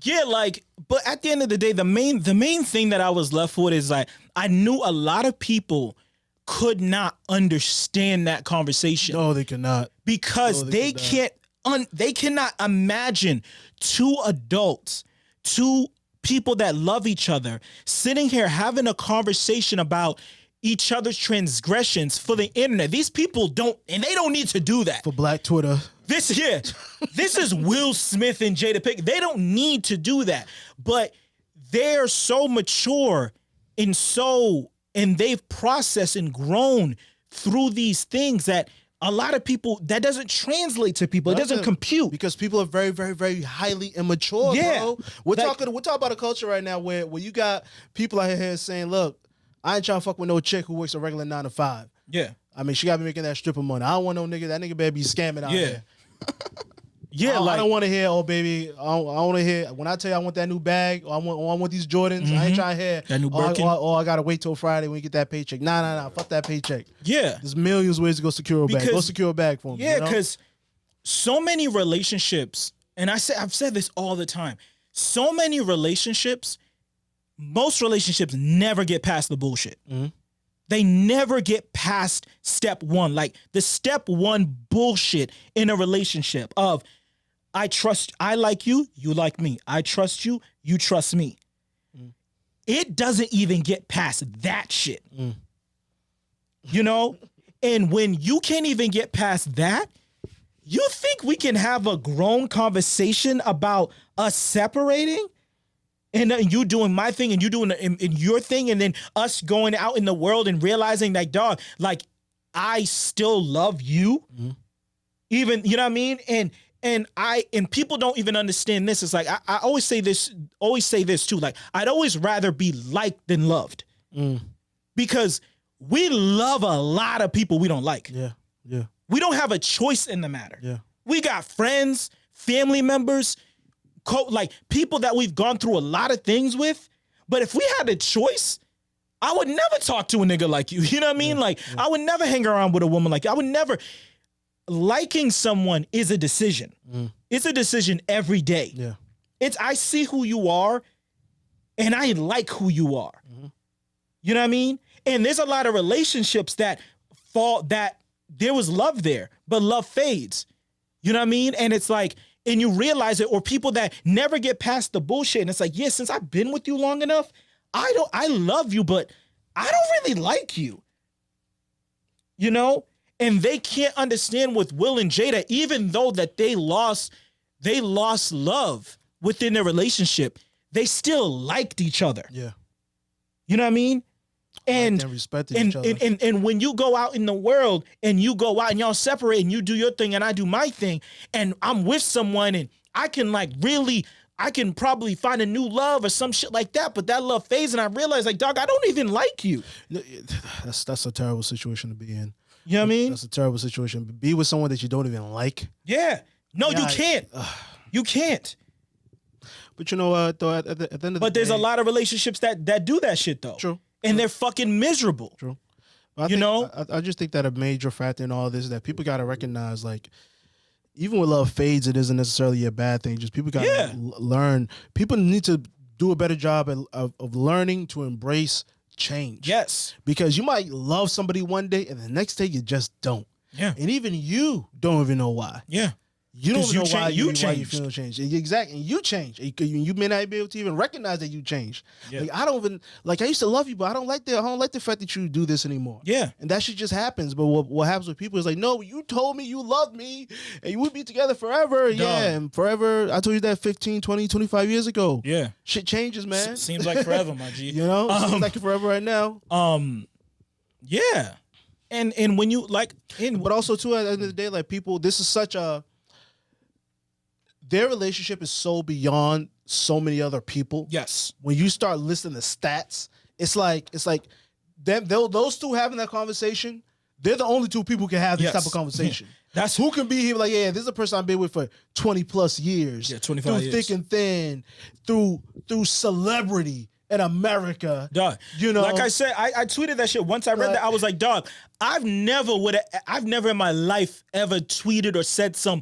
Yeah, like, but at the end of the day, the main thing that I was left with is like, I knew a lot of people could not understand that conversation. No, they cannot. Because they cannot imagine two adults, two people that love each other, sitting here having a conversation about each other's transgressions for the internet. These people don't need to do that. For Black Twitter. This is Will Smith and Jada Pinkett. They don't need to do that. But they're so mature and they've processed and grown through these things that a lot of people, that doesn't translate to people. It doesn't compute. Because people are very, very, very highly immature, bro. We're talking about a culture right now where you got people out here saying, look, I ain't trying to fuck with no chick who works a regular 9 to 5. Yeah. I mean, she got to be making that stripper money. I don't want no nigga. That nigga better be scamming out there. Yeah, I don't want to hear, oh baby, I want to hear when I tell you I want that new bag, or I want these Jordans. Mm-hmm. I ain't trying to hear that new Birkin. I gotta wait till Friday when you get that paycheck. Nah, fuck that paycheck. Yeah, there's millions of ways to go secure a bag. Go secure a bag for me. Yeah, because so many relationships, and I've said this all the time. So many relationships, most relationships never get past the bullshit. Mm-hmm. They never get past step one, like the step one bullshit in a relationship of, I like you, you like me. I trust you, you trust me. Mm. It doesn't even get past that shit. Mm. You know? And when you can't even get past that, you think we can have a grown conversation about us separating? And you doing my thing and you doing in your thing, and then us going out in the world and realizing that, dog, like, I still love you. Mm. Even, you know what I mean? And people don't even understand this. It's like I always say this too. Like, I'd always rather be liked than loved. Mm. Because we love a lot of people we don't like. Yeah. Yeah. We don't have a choice in the matter. Yeah. We got friends, family members, like people that we've gone through a lot of things with. But if we had a choice, I would never talk to a nigga like you. You know what I mean? Yeah. Like, I would never hang around with a woman like you. I would never. Liking someone is a decision. Mm. It's a decision every day. Yeah. I see who you are and I like who you are. Mm-hmm. You know what I mean? And there's a lot of relationships that there was love there, but love fades. You know what I mean? And it's like, and you realize it, or people that never get past the bullshit. And it's like, yeah, since I've been with you long enough, I love you, but I don't really like you. You know? And they can't understand with Will and Jada, even though that they lost love within their relationship, they still liked each other. Yeah. You know what I mean? And respected each other. And when you go out in the world and you go out and y'all separate and you do your thing and I do my thing, and I'm with someone and I can like really I can probably find a new love or some shit like that, but that love fades, and I realize, like, dog, I don't even like you. That's a terrible situation to be in. You know what I mean? That's a terrible situation. Be with someone that you don't even like. Yeah. No, you can't. You can't. But you know what, though, at the end of the day. But there's a lot of relationships that do that shit, though. True. And they're fucking miserable. True. But I just think that a major factor in all this is that people got to recognize, like, even with love fades, it isn't necessarily a bad thing. Just people got to learn. People need to do a better job of learning to embrace change. Yes. Because you might love somebody one day and the next day you just don't. Yeah. And even you don't even know why. Yeah. You don't know why you changed. feel changed. Exactly. And you change. You may not be able to even recognize that you changed. Yeah. Like, I don't even, like, I used to love you, but I don't like the fact that you do this anymore. Yeah. And that shit just happens. But what happens with people is like, no, you told me you loved me and you would be together forever. Dumb. Yeah. And forever. I told you that 15, 20, 25 years ago. Yeah. Shit changes, man. Seems like forever, my G. You know? Seems like forever right now. Yeah. And when you like But also too, at the end of the day, like, people, this is such a, their relationship is so beyond so many other people. yes. When you start listing the stats, it's like them, those two having that conversation, they're the only two people who can have this Yes. type of conversation. That's Who can be here like, yeah, this is a person I've been with for 20 plus years. Yeah, 25 through years. thick and thin, through celebrity in America. Dog. You know, Like I said, I tweeted that shit. Once I read that, I was like, dog, I've never in my life ever tweeted or said some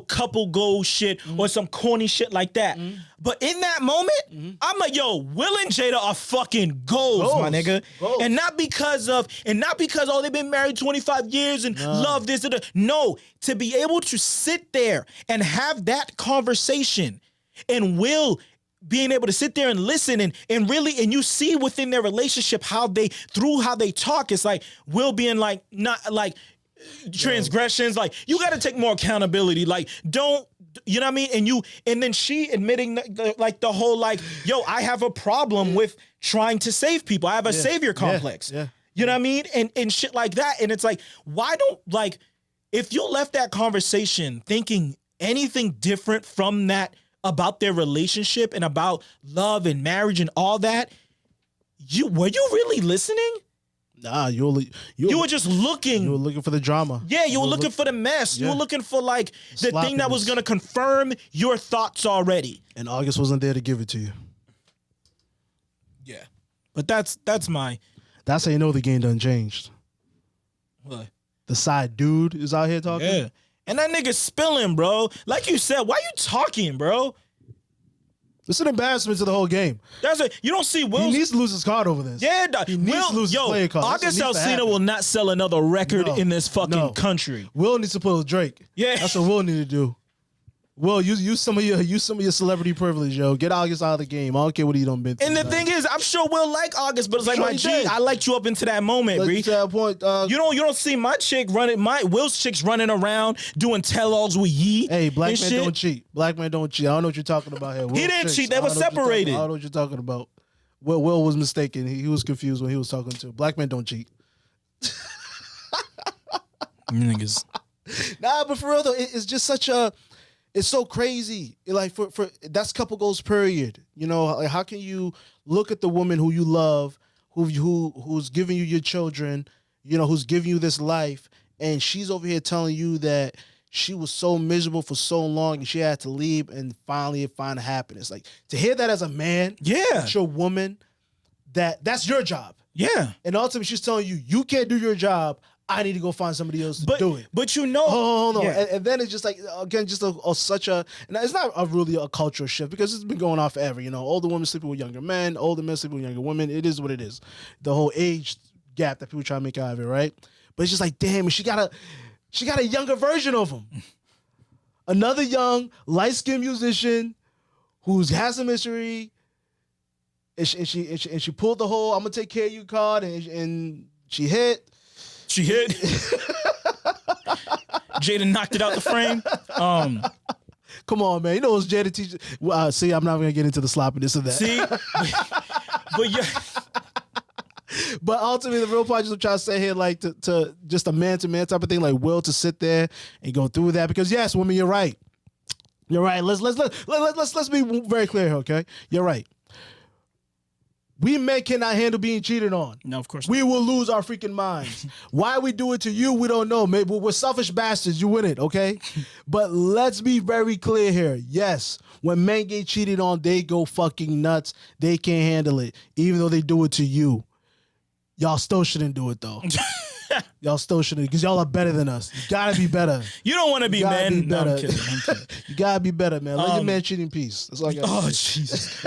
couple goals shit or some corny shit like that. But in that moment, I'm like, yo, Will and Jada are fucking goals, my nigga. Goals. And not because they've been married 25 years and love this and that. No, to be able to sit there and have that conversation, and Will being able to sit there and listen and really, and you see within their relationship how they talk, it's like Will being like, not like transgressions, like, you got to take more accountability, like, don't, you know what I mean? And then she admitting the whole, like, yo, I have a problem with trying to save people. I have a savior complex. Yeah. You know what I mean? And shit like that. And it's like, why don't, like, if you left that conversation thinking anything different from that about their relationship and about love and marriage and all that, were you really listening? Nah, you were just looking. You were looking for the drama. Yeah, you were looking for the mess. You were looking for, like, the thing that was going to confirm your thoughts already. And August wasn't there to give it to you. Yeah. But that's my... That's how you know the game done changed. What? The side dude is out here talking. Yeah. And that nigga spilling, bro. Like you said, why you talking, bro? It's an embarrassment to the whole game. You don't see Will. He needs to lose his card over this. Yeah, dog. He needs to lose his playing card. August Alsina will not sell another record in this fucking country. Will needs to pull Drake. Yeah. That's what Will need to do. Will, use some of your celebrity privilege, yo. Get August out of the game. I don't care what he done been through. And the thing is, I'm sure Will like August, but it's like, Sure my he G, did. I liked you up into that moment, Like, Bree. to that point, You don't see my chick Will's chicks running around doing tell-alls with Yee. hey, black and men shit. don't cheat. Black men don't cheat. I don't know what you're talking about here. Will He didn't chicks, cheat. They I were don't know what you're separated. I don't know what you're talking about. Will was mistaken. He was confused when he was talking to. Black men don't cheat. Niggas. Nah, but for real though, it's just such a. It's so crazy. Like for that's couple goals period. You know, like, how can you look at the woman who you love, who's giving you your children, you know, who's giving you this life, and she's over here telling you that she was so miserable for so long and she had to leave and finally find happiness. Like, to hear that as a man, Yeah. it's your woman, that's your job. Yeah. And ultimately she's telling you can't do your job. I need to go find somebody else to do it. But you know, Hold on. Yeah. And then it's just like, again, just such a, and it's not really a cultural shift because it's been going on forever. You know, older women sleeping with younger men, older men sleeping with younger women. It is what it is. The whole age gap that people try to make out of it, right? But it's just like, damn, she got a younger version of him. Another young, light-skinned musician who's has some history, and she pulled the whole "I'm gonna take care of you" card, and she hit. She hit. Jada knocked it out the frame. Come on, man. You know it's Jada teacher. See, I'm not gonna get into the sloppiness of that. See, but yeah, But ultimately, the real part is I'm trying to say here, like to just a man-to-man type of thing, like Will to sit there and go through that. Because yes, women, you're right. You're right. Let's be very clear here, okay? You're right. We men cannot handle being cheated on. No, of course We will lose our freaking minds. Why we do it to you, we don't know. Maybe we're selfish bastards. You win it, okay? But let's be very clear here. Yes, when men get cheated on, they go fucking nuts. They can't handle it, even though they do it to you. Y'all still shouldn't do it, though. Y'all still shouldn't, because y'all are better than us. You gotta be better. You don't want to be men. Be No, I'm better. kidding. I'm kidding. You gotta be better, man. Let your man cheat in peace. That's all I got. Oh Jesus.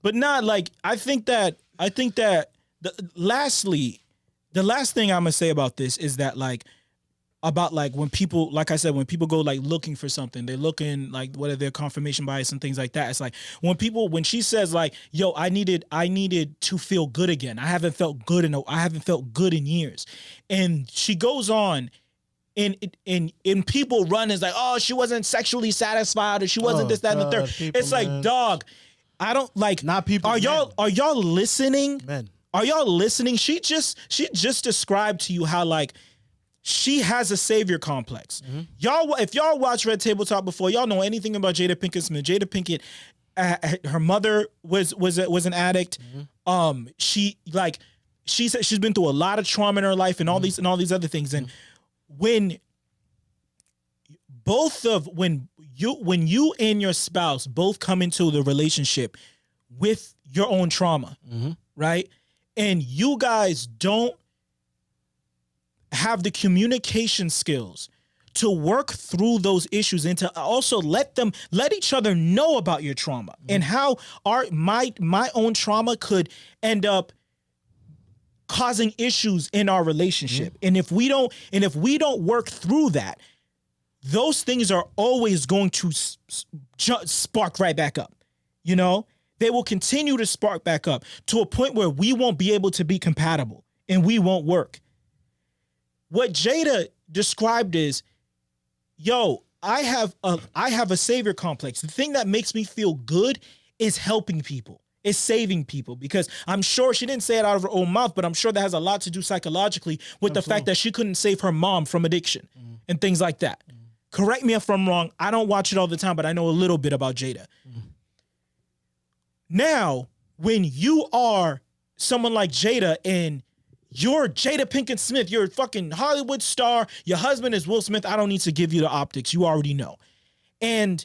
But not like I think that lastly, the last thing I'm gonna say about this is that about when people, like I said, when people go looking for something, they're looking what are their confirmation bias and things like that. It's like when she says yo, I needed to feel good again. I haven't felt good in years. And she goes on and people run is oh, she wasn't sexually satisfied or she wasn't this, that, and the third. People, it's like, man. dog, I don't Not people. Are y'all listening? Men. Are y'all listening? She just described to you how she has a savior complex. Mm-hmm. Y'all, if y'all watch Red Table Talk before, y'all know anything about Jada Pinkett Smith. Jada Pinkett, her mother was an addict. Mm-hmm. She said she's been through a lot of trauma in her life and all these other things. And when you and your spouse both come into the relationship with your own trauma, right? And you guys don't have the communication skills to work through those issues and to also let each other know about your trauma and how my own trauma could end up causing issues in our relationship. And if we don't work through that, those things are always going to spark right back up. You know, they will continue to spark back up to a point where we won't be able to be compatible and we won't work. What Jada described is, yo, I have a savior complex. The thing that makes me feel good is helping people, is saving people, because I'm sure she didn't say it out of her own mouth, but I'm sure that has a lot to do psychologically with the fact that she couldn't save her mom from addiction and things like that. Correct me if I'm wrong. I don't watch it all the time, but I know a little bit about Jada. Now, when you are someone like Jada and you're Jada Pinkett Smith, you're a fucking Hollywood star, your husband is Will Smith, I don't need to give you the optics. You already know. And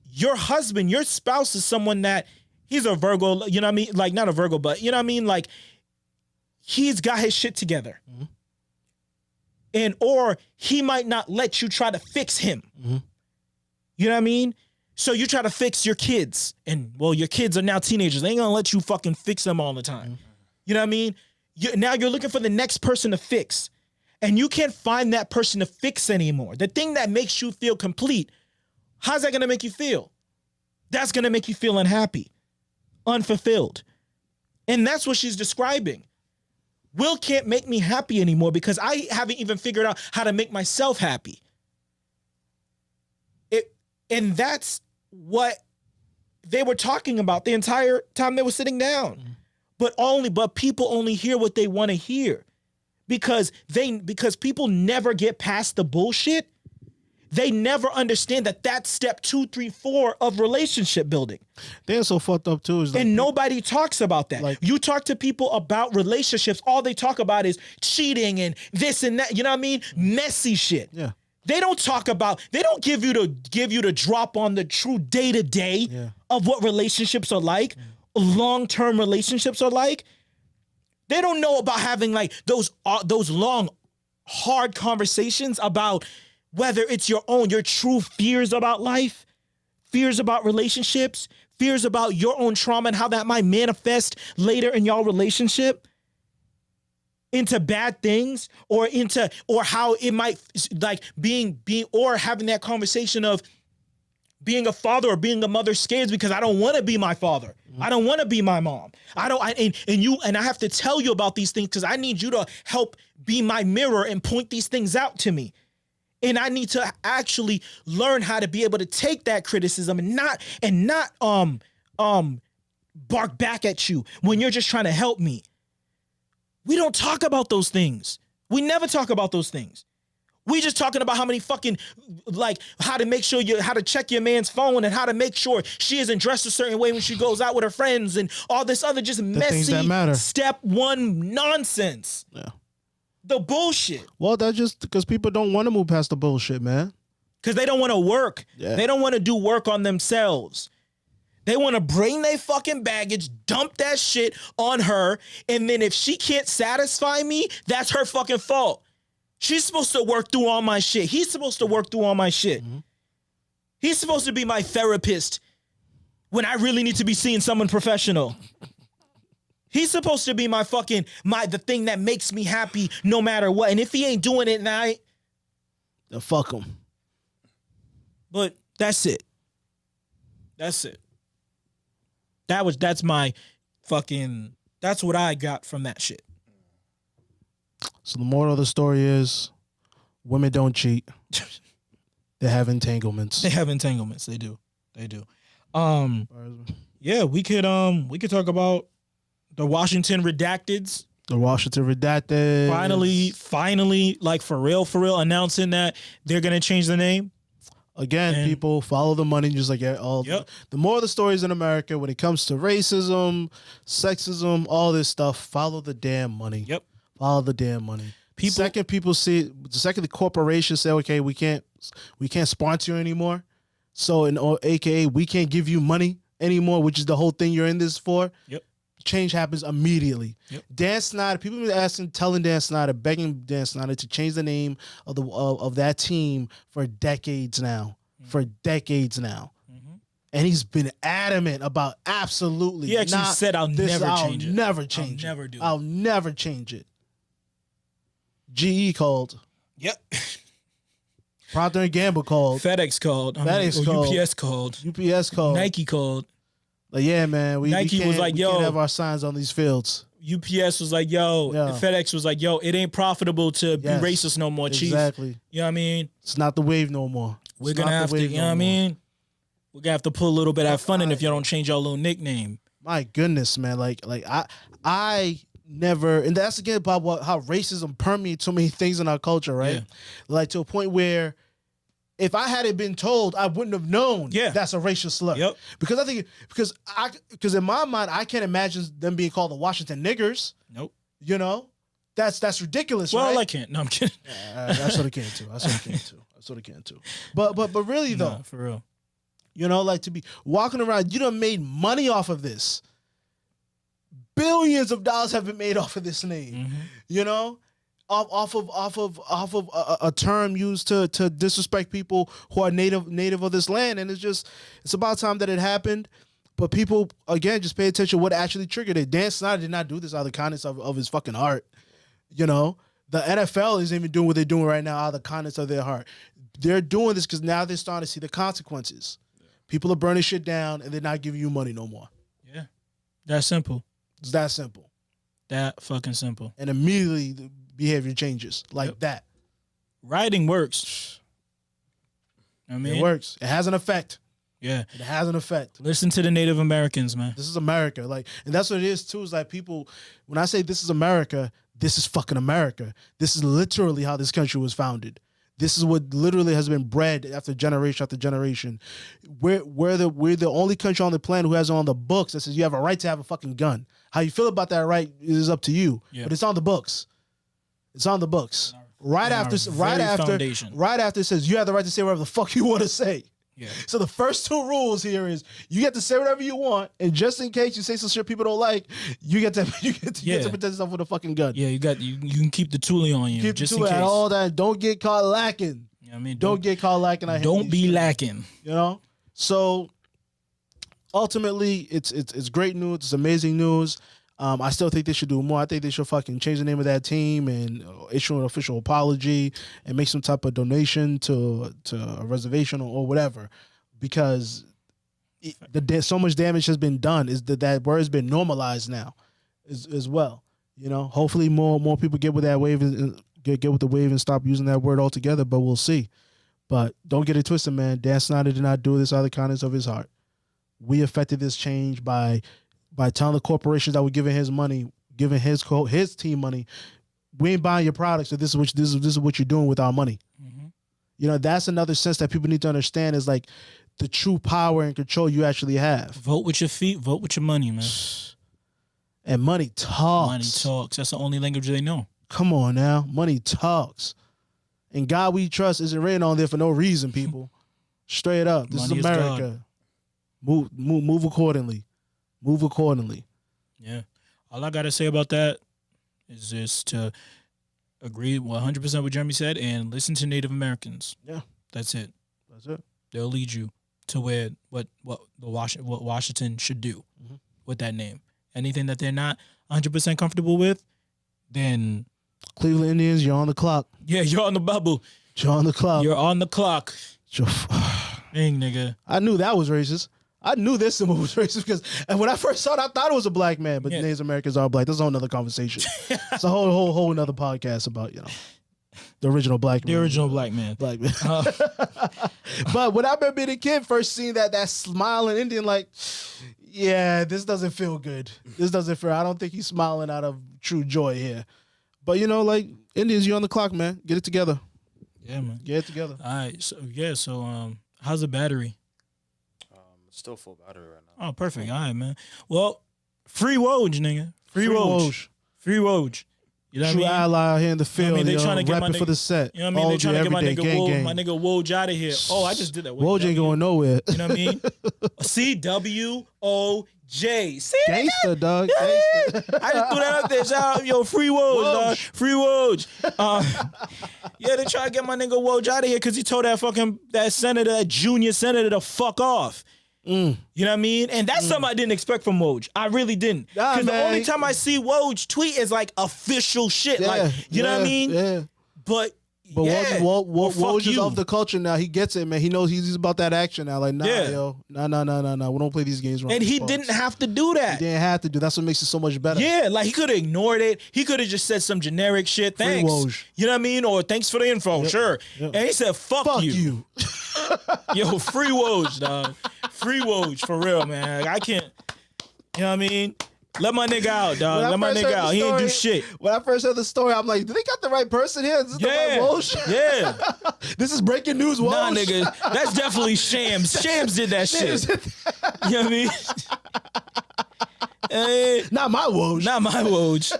your husband, your spouse is someone that he's a Virgo, you know what I mean? Like, not a Virgo, but you know what I mean? Like, he's got his shit together. And or he might not let you try to fix him. You know what I mean? So you try to fix your kids, and well, your kids are now teenagers. They ain't gonna let you fucking fix them all the time. You know what I mean? Now you're looking for the next person to fix, and you can't find that person to fix anymore. The thing that makes you feel complete, how's that gonna make you feel? That's gonna make you feel unhappy, unfulfilled. And that's what she's describing. Will can't make me happy anymore because I haven't even figured out how to make myself happy. And that's what they were talking about the entire time they were sitting down. But people only hear what they want to hear because people never get past the bullshit. They never understand that that's step 2, 3, 4 of relationship building. They're so fucked up too. And nobody talks about that. You talk to people about relationships, all they talk about is cheating and this and that. You know what I mean? Messy shit. Yeah. They don't talk about. They don't give you the drop on the true day-to-day of what relationships are like, long-term relationships are like. They don't know about having like those long, hard conversations about whether it's your true fears about life, fears about relationships, fears about your own trauma and how that might manifest later in your relationship into bad things or how it might like being or having that conversation of being a father or being a mother scares because I don't want to be my father. I don't want to be my mom. I have to tell you about these things because I need you to help be my mirror and point these things out to me. And I need to actually learn how to be able to take that criticism and not bark back at you when you're just trying to help me. We don't talk about those things. We never talk about those things. We just talking about how many fucking, like, how to check your man's phone and how to make sure she isn't dressed a certain way when she goes out with her friends and all this other just things that messy matter. step one nonsense. Yeah. The bullshit. Well, that's just because people don't want to move past the bullshit, man. Because they don't want to work. Yeah. They don't want to do work on themselves. They want to bring their fucking baggage, dump that shit on her, and then if she can't satisfy me, that's her fucking fault. She's supposed to work through all my shit. He's supposed to work through all my shit. Mm-hmm. He's supposed to be my therapist when I really need to be seeing someone professional. He's supposed to be the thing that makes me happy no matter what. And if he ain't doing it, then Fuck him. But that's it. That's it. That's my fucking, that's what I got from that shit. So the moral of the story is women don't cheat. They have entanglements. They have entanglements. They do. Yeah, we could talk about the Washington Redacteds. The Washington Redacted. Finally, like for real, announcing that they're gonna change the name. Again, And- people follow the money, just like all. Yep. The more of the stories in America when it comes to racism, sexism, all this stuff, follow the damn money. Yep. Follow the damn money. People- The second the corporations say, okay, we can't sponsor you anymore. So AKA we can't give you money anymore, which is the whole thing you're in this for. Yep. Change happens immediately. Yep. Dan Snyder, people have been telling Dan Snyder, begging Dan Snyder to change the name of that team for decades now. And he's been adamant about absolutely. He actually said, I'll never change it. Never change it. I'll never change it. GE called. Yep. Procter & Gamble called. FedEx called. FedEx called. UPS called. UPS called. Nike called. Like, yeah, man. Nike was like, we yo. can't have our signs on these fields. UPS was like, yo. Yeah. FedEx was like, yo, it ain't profitable to Yes. be racist no more, Chief. Exactly. You know what I mean? It's not the wave no more. We're It's going to not have the to, wave you know what I no more. mean? We're going to have to pull a little bit of fun in if you don't change your little nickname. My goodness, man. Like I never, and that's again about how racism permeates so many things in our culture, right? Yeah. Like to a point where if I hadn't been told, I wouldn't have known Yeah. that's a racial slur. Yep. Because in my mind, I can't imagine them being called the Washington niggers. Nope. You know? That's ridiculous, Well, right? I can't. No, I'm kidding. I sort of can too. But really though, No, for real. you know, like to be walking around, you done made money off of this. Billions of dollars have been made off of this name. Mm-hmm. You know, off of a term used to disrespect people who are native of this land, and it's about time that it happened. But people again just pay attention to what actually triggered it. Dan Snyder did not do this out of the kindness of his fucking heart. You know, the NFL isn't even doing what they're doing right now out of the kindness of their heart. They're doing this because now they're starting to see the consequences. People are burning shit down and they're not giving you money no more. Yeah. That's simple. It's that simple. That fucking simple. And immediately the behavior changes like Yep. that. Writing works. I mean, It works. It has an effect. yeah. It has an effect. Listen to the Native Americans, man. This is America. Like, and that's what it is too. Is like people, when I say this is America, this is fucking America. This is literally how this country was founded. This is what literally has been bred after generation. We're the only country on the planet who has it on the books that says you have a right to have a fucking gun. How you feel about that right is up to you. Yeah. But it's on the books. It's on the books. Right in our after foundation. it says you have the right to say whatever the fuck you want to say. Yeah. So the first two rules here is you get to say whatever you want, and just in case you say some shit people don't like, you get to protect yourself with a fucking gun. Yeah, you can keep the toolie on you Keep just to in it case. at all that. Don't get caught lacking. You know what I mean, Don't get caught lacking. don't be lacking. You know. So ultimately, it's great news. It's amazing news. I still think they should do more. I think they should fucking change the name of that team and issue an official apology and make some type of donation to a reservation or whatever, because so much damage has been done. Is that word has been normalized now, as well. You know, hopefully more people get with that wave and get with the wave and stop using that word altogether. But we'll see. But don't get it twisted, man. Dan Snyder did not do this out of the kindness of his heart. We affected this change by telling the corporations that we're giving his money, giving his team money, we ain't buying your products. So this is what you're doing with our money. You know, that's another sense that people need to understand is like the true power and control you actually have. Vote with your feet, vote with your money, man. And money talks. Money talks. That's the only language they know. Come on now. Money talks. And God we trust isn't written on there for no reason, people. Straight up. This Money is is America. Move accordingly. Move accordingly. Yeah. All I got to say about that is just to agree 100% with Jeremy said and listen to Native Americans. Yeah. That's it. That's it. They'll lead you to where what Washington should do with that name. Anything that they're not 100% comfortable with, then Cleveland Indians, you're on the clock. yeah, you're on the bubble. You're on the clock. You're on the clock. Dang, nigga. I knew that was racist. I knew this symbol was racist because when I first saw it, I thought it was a black man, but Native Americans are black. That's a whole nother conversation. It's a whole another podcast about, you know, the original black man. The original black man. Black man. But when I remember being a kid, first seeing that smiling Indian, like, yeah, this doesn't feel good. This doesn't feel, I don't think he's smiling out of true joy here. But, you know, like, Indians, you're on the clock, man. Get it together. Yeah, man. Get it together. All right. So how's the battery? Still full battery right now. Oh, perfect. All right, man. Well, free Woj, nigga. Free Woj. Free Woj. You know True what I mean? ally out here in the field. They trying to get my rapping for nigga, the set. You know what I mean? They trying to get my nigga gang, Woj, gang. my nigga Woj out of here. Oh, I just did that. Woj ain't going nowhere. You know what I mean? CWOJ. See, Gangster, dog. I just threw that up there. Shout out, yo, free Woj, dog. Free Woj. Yeah, they try to get my nigga Woj out of here because he told that junior senator to fuck off. You know what I mean? And that's something I didn't expect from Woj. I really didn't. Because the only time I see Woj tweet is like official shit. Yeah, like, you know what I mean? Yeah. But yeah. Woj is of the culture now. He gets it, man. He knows he's about that action now. Like, nah, yo. Nah. We don't play these games. And he didn't have to do that. He didn't have to do. That's what makes it so much better. Yeah, like he could have ignored it. He could have just said some generic shit. Thanks. Free Woj. You know what I mean? Or thanks for the info. Yep. Sure. Yep. And he said, fuck you. Yo, free Woj, dog. Free Woj, for real, man. I can't, you know what I mean? Let my nigga out, dog. Let my nigga out. He ain't do shit. When I first heard the story, I'm like, do they got the right person here? Is this the right Woj? Yeah. This is breaking news, Woj. Nah, nigga. That's definitely Shams. Shams did that shit. You know what I mean? Not my Woj. Not my Woj.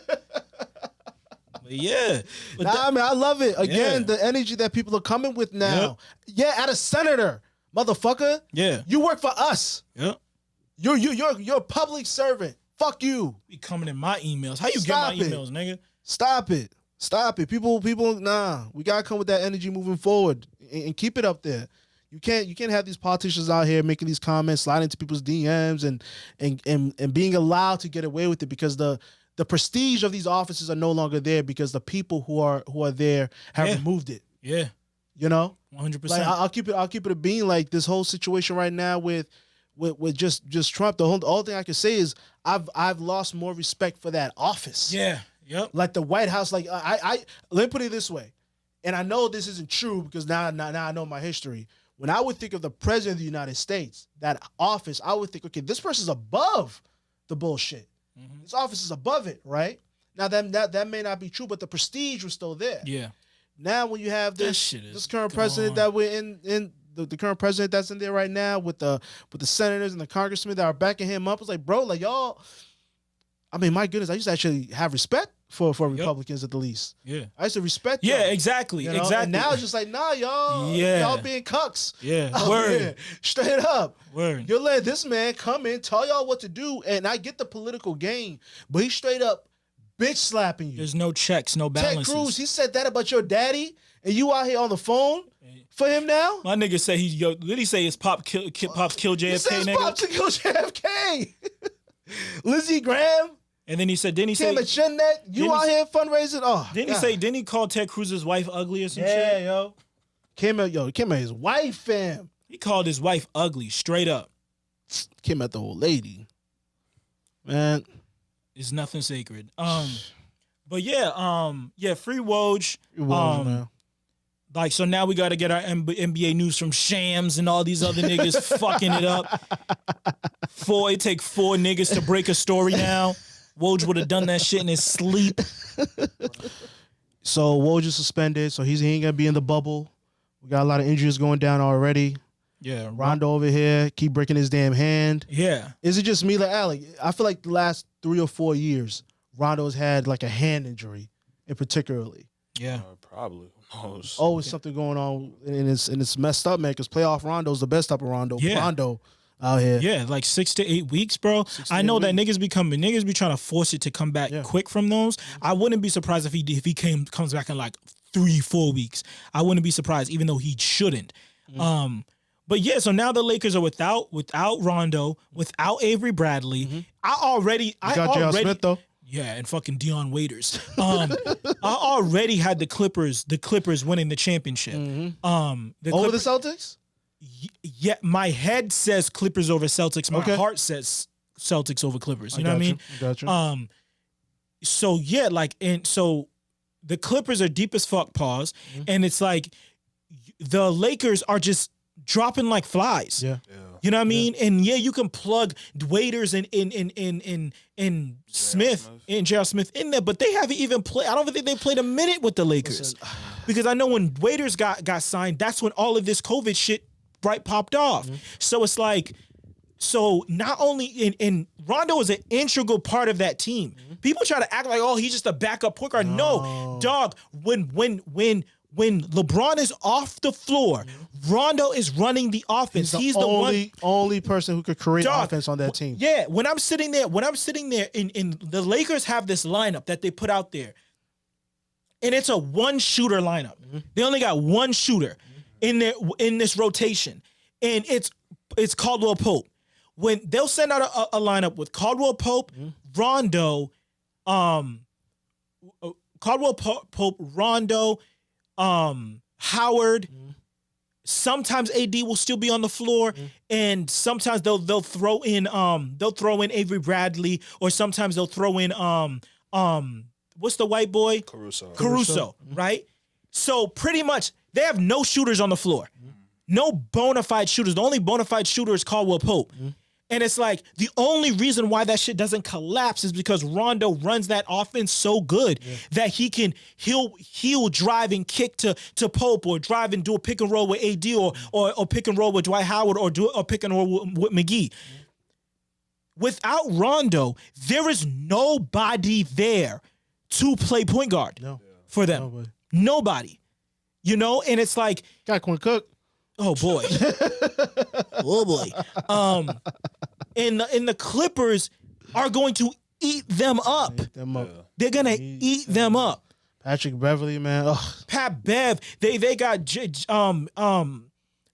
But yeah. But I mean, I love it. Again, the energy that people are coming with now. Yeah, at a senator, motherfucker. Yeah. You work for us. Yep. You're a public servant. Fuck you. Be coming in my emails. How you Stop get my it. emails, nigga? Stop it. People, nah. We gotta come with that energy moving forward and keep it up there. You can't have these politicians out here making these comments, sliding into people's DMs and being allowed to get away with it because the prestige of these offices are no longer there because the people who are there have removed it. Yeah. You know? 100%. Like I'll keep it a being like this whole situation right now with just Trump. The whole thing I can say is I've lost more respect for that office. Yeah. Yep. Like the White House, like I let me put it this way, and I know this isn't true because now I know my history. When I would think of the president of the United States, that office, I would think, okay, this person's above the bullshit. Mm-hmm. This office is above it, right? Now that may not be true, but the prestige was still there. Yeah. Now when you have this current president that we're in the current president that's in there right now with the senators and the congressmen that are backing him up, it's like, bro, like y'all. I mean, my goodness, I used to actually have respect for Republicans at the least. Yeah. I used to respect Yeah, them, exactly. you know? Exactly. And now it's just like, nah, y'all, y'all being cucks. Yeah. Oh, Word. yeah. Straight up. Word. You'll let this man come in, tell y'all what to do, and I get the political gain, but he's straight up bitch slapping you. There's no checks, no balances. Ted Cruz, he said that about your daddy, and you out here on the phone for him now? My nigga say did he say his pops killed JFK, He said his nigga? pops killed JFK. Lindsey Graham. And then he said, Kim and Chinnet, you out here fundraising? Oh, didn't he call Ted Cruz's wife ugly or some shit? Yeah, yo. Kim and his wife, fam. He called his wife ugly, straight up. Kim at the old lady. Man. It's nothing sacred. But yeah, free Woj. Man. Like, so now we got to get our NBA news from Shams and all these other niggas fucking it up. It take 4 niggas to break a story now. Woj would have done that shit in his sleep. So Woj is suspended, so he ain't gonna be in the bubble. We got a lot of injuries going down already. Yeah, Rondo over here keep breaking his damn hand. Yeah, Is it just me, like Alec? I feel like the last 3 or 4 years, Rondo's had like a hand injury, in particularly. yeah. Probably. Who knows? Always something going on, and it's messed up, man. Because playoff Rondo's the best type of Rondo. Yeah. Rondo out here. Yeah, like 6 to 8 weeks, bro. 6 to I 8 know that niggas be trying to force it to come back Yeah. quick from those. I wouldn't be surprised if he comes back in like 3-4 weeks. I wouldn't be surprised, even though he shouldn't. But yeah, so now the Lakers are without Rondo, without Avery Bradley. I Got J.R. Smith though. Yeah, and fucking Dion Waiters. I already had the Clippers winning the championship. Over the Celtics. Yeah, my head says Clippers over Celtics. My Okay. heart says Celtics over Clippers. You know what I mean? Gotcha. So yeah, like, and so the Clippers are deep as fuck, pause, and it's like the Lakers are just dropping like flies. Yeah. You know what I mean? And yeah, you can plug Waiters and Smith and J.R. Smith in there, but they haven't even played. I don't think they played a minute with the Lakers. Because I know when Waiters got signed, that's when all of this COVID shit popped off. So it's like, so not only in Rondo is an integral part of that team. People try to act like, oh, he's just a backup point guard. No, dog. When LeBron is off the floor, Rondo is running the offense. He's the only person who could create offense on that team. Yeah, when I'm sitting there, in the Lakers have this lineup that they put out there, and it's a one shooter lineup. They only got one shooter in this rotation, and it's Caldwell Pope. When they'll send out a lineup with Caldwell Pope, Rondo, Caldwell Pope, Rondo, Howard. Sometimes AD will still be on the floor, and sometimes they'll throw in Avery Bradley, or sometimes they'll throw in what's the white boy? Caruso, right? So pretty much they have no shooters on the floor. No bona fide shooters. The only bona fide shooter is Caldwell Pope. And it's like the only reason why that shit doesn't collapse is because Rondo runs that offense so good that he'll drive and kick to Pope, or drive and do a pick and roll with AD, or pick and roll with Dwight Howard, or do a pick and roll with McGee. Without Rondo, there is nobody there to play point guard for them. Nobody. You know, and it's like, got Quinn Cook. Oh boy. Oh boy. And the Clippers are going to eat them up. They're gonna eat them up. Patrick Beverly, man. Ugh. Pat Bev. They got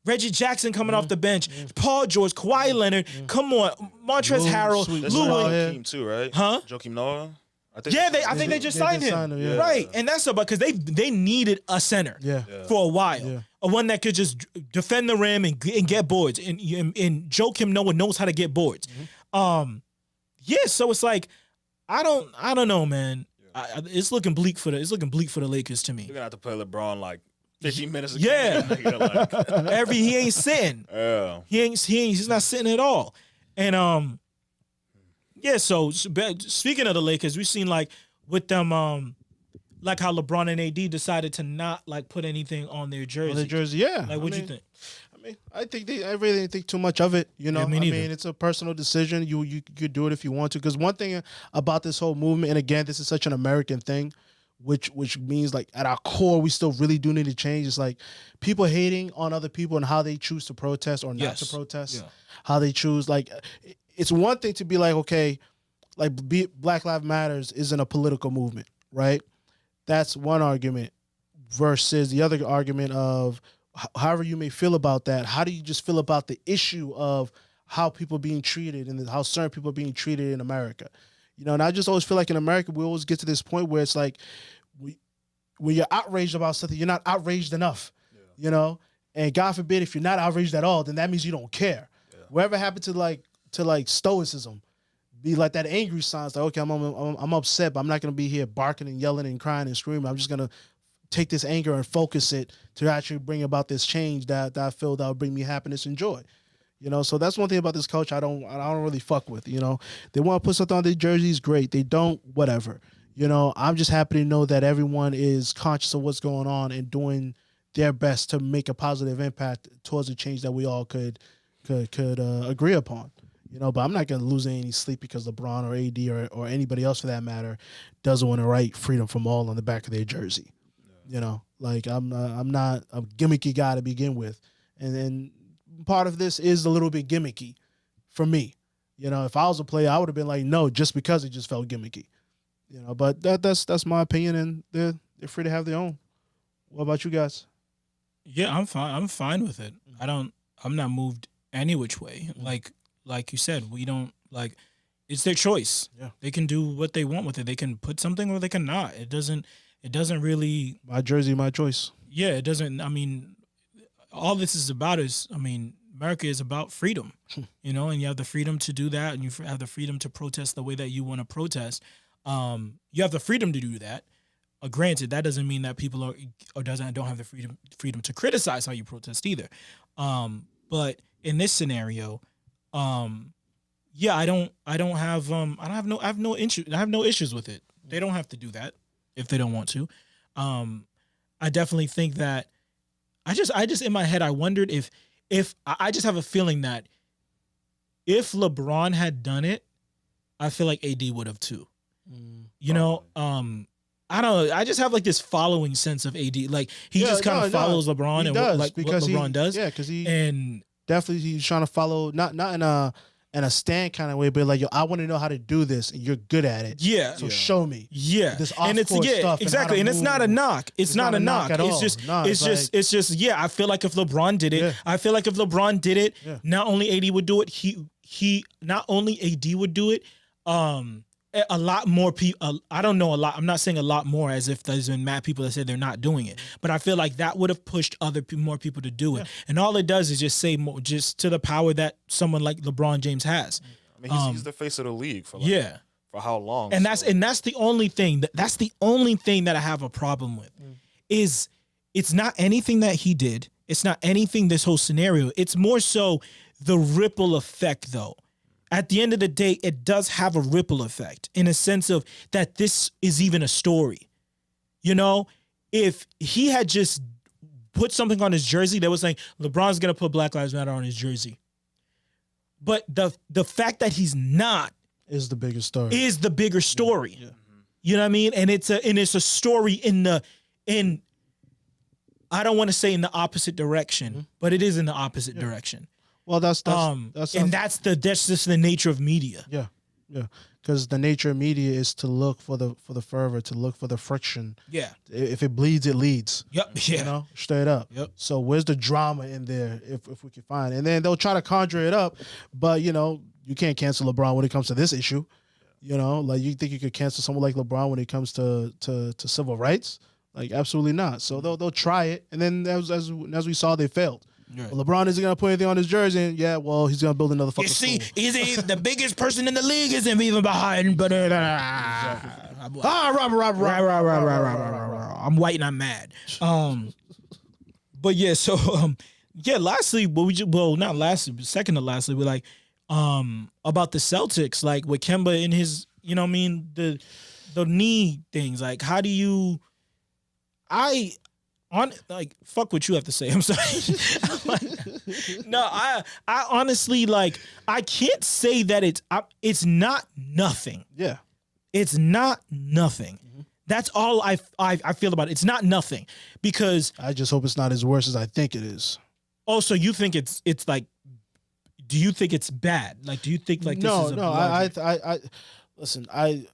Reggie Jackson coming off the bench. Paul George, Kawhi Leonard. Come on, Montrezl Harrell, Lou Joakim too, right? Huh? Joakim Noah. I think they just signed him. Right, and that's about because they needed a center for a while, a one that could just defend the rim and get boards, and Joakim Noah knows how to get boards. So it's like I don't know, man. It's looking bleak for the Lakers to me. You're gonna have to play LeBron like 15 minutes. He ain't sitting. He's not sitting at all, and Yeah, so speaking of the Lakers, we've seen like with them, like how LeBron and AD decided to not like put anything on their jersey. On their jersey, yeah. Like, what you think? I really didn't think too much of it. You know, Yeah, me neither. it's a personal decision. You could do it if you want to. Because one thing about this whole movement, and again, this is such an American thing, which means like at our core, we still really do need to change. It's like people hating on other people and how they choose to protest or not to protest. How they choose, like. It's one thing to be like, okay, like Black Lives Matters isn't a political movement, right? That's one argument versus the other argument of however you may feel about that. How do you just feel about the issue of how people are being treated and how certain people are being treated in America? You know, and I just always feel like in America, we always get to this point where it's like when you're outraged about something, you're not outraged enough, you know? And God forbid, if you're not outraged at all, then that means you don't care. Whatever happened to stoicism, be like that angry sign. It's like, okay, I'm upset, but I'm not gonna be here barking and yelling and crying and screaming. I'm just gonna take this anger and focus it to actually bring about this change that I feel that will bring me happiness and joy. You know, so that's one thing about this coach I don't really fuck with. You know, they want to put something on their jerseys, great. They don't, whatever. You know, I'm just happy to know that everyone is conscious of what's going on and doing their best to make a positive impact towards a change that we all could agree upon. You know, but I'm not going to lose any sleep because LeBron or AD or anybody else for that matter doesn't want to write freedom from all on the back of their jersey. You know, like I'm not a gimmicky guy to begin with, and then part of this is a little bit gimmicky for me. You know, if I was a player, I would have been like, no, just because it just felt gimmicky. You know, but that's my opinion, and they're free to have their own. What about you guys? Yeah, I'm fine. I'm fine with it. I'm not moved any which way. Like you said, we don't like. It's their choice. Yeah. They can do what they want with it. They can put something or they can not. It doesn't really. My jersey, my choice. Yeah, it doesn't. I mean, all this is about is. I mean, America is about freedom. You know, and you have the freedom to do that, and you have the freedom to protest the way that you want to protest. You have the freedom to do that. Granted, that doesn't mean that people don't have the freedom to criticize how you protest either. But in this scenario, yeah, I have no issues with it. They don't have to do that if they don't want to. I definitely think that I just in my head I wondered if I just have a feeling that if LeBron had done it, I feel like AD would have too. You know, I don't know. I just have like this following sense of AD. Like he just kind of follows LeBron and what LeBron does. Yeah, because he and definitely he's trying to follow not in a stand kind of way, but like, yo, I want to know how to do this, and you're good at it. Yeah. So show me. Yeah. This and it's stuff exactly. And it's not a knock. It's not a knock. At all. It's just yeah, I feel like if LeBron did it, not only AD would do it, he not only AD would do it, a lot more people. I don't know a lot. I'm not saying a lot more as if there's been mad people that say they're not doing it, but I feel like that would have pushed more people to do it. And all it does is just say more, just to the power that someone like LeBron James has. I mean, he's the face of the league for for how long? And that's the only thing that's the only thing that I have a problem with is it's not anything that he did. It's not anything this whole scenario. It's more so the ripple effect though. At the end of the day, it does have a ripple effect in a sense of that this is even a story. You know, if he had just put something on his jersey that was saying LeBron's going to put Black Lives Matter on his jersey. But the fact that he's not is the biggest story. Is the bigger story. Yeah. You know what I mean? And it's a story in I don't want to say in the opposite direction, but it is in the opposite direction. Well, that's that's just the nature of media. Yeah, yeah. Because the nature of media is to look for the fervor, to look for the friction. Yeah. If it bleeds, it leads. Yep. Yeah. You know, straight up. Yep. So where's the drama in there if we can find it? And then they'll try to conjure it up, but you know, you can't cancel LeBron when it comes to this issue. You know, like you think you could cancel someone like LeBron when it comes to civil rights? Like absolutely not. So they'll try it, and then as we saw, they failed. Right. Well, LeBron isn't gonna put anything on his jersey, and he's gonna build another fucking school. He's the biggest person in the league isn't even behind, but I'm white and I'm mad. But yeah, so lastly, not lastly, but second to lastly, we're like about the Celtics, like with Kemba in his, you know what I mean, the knee things, like how do you fuck what you have to say. I'm sorry. I honestly I can't say that it's not nothing. Yeah, it's not nothing. Mm-hmm. That's all I feel about it. It's not nothing because I just hope it's not as worse as I think it is. Oh, so you think it's like? Do you think it's bad? Like, do you think like this is a I listen. I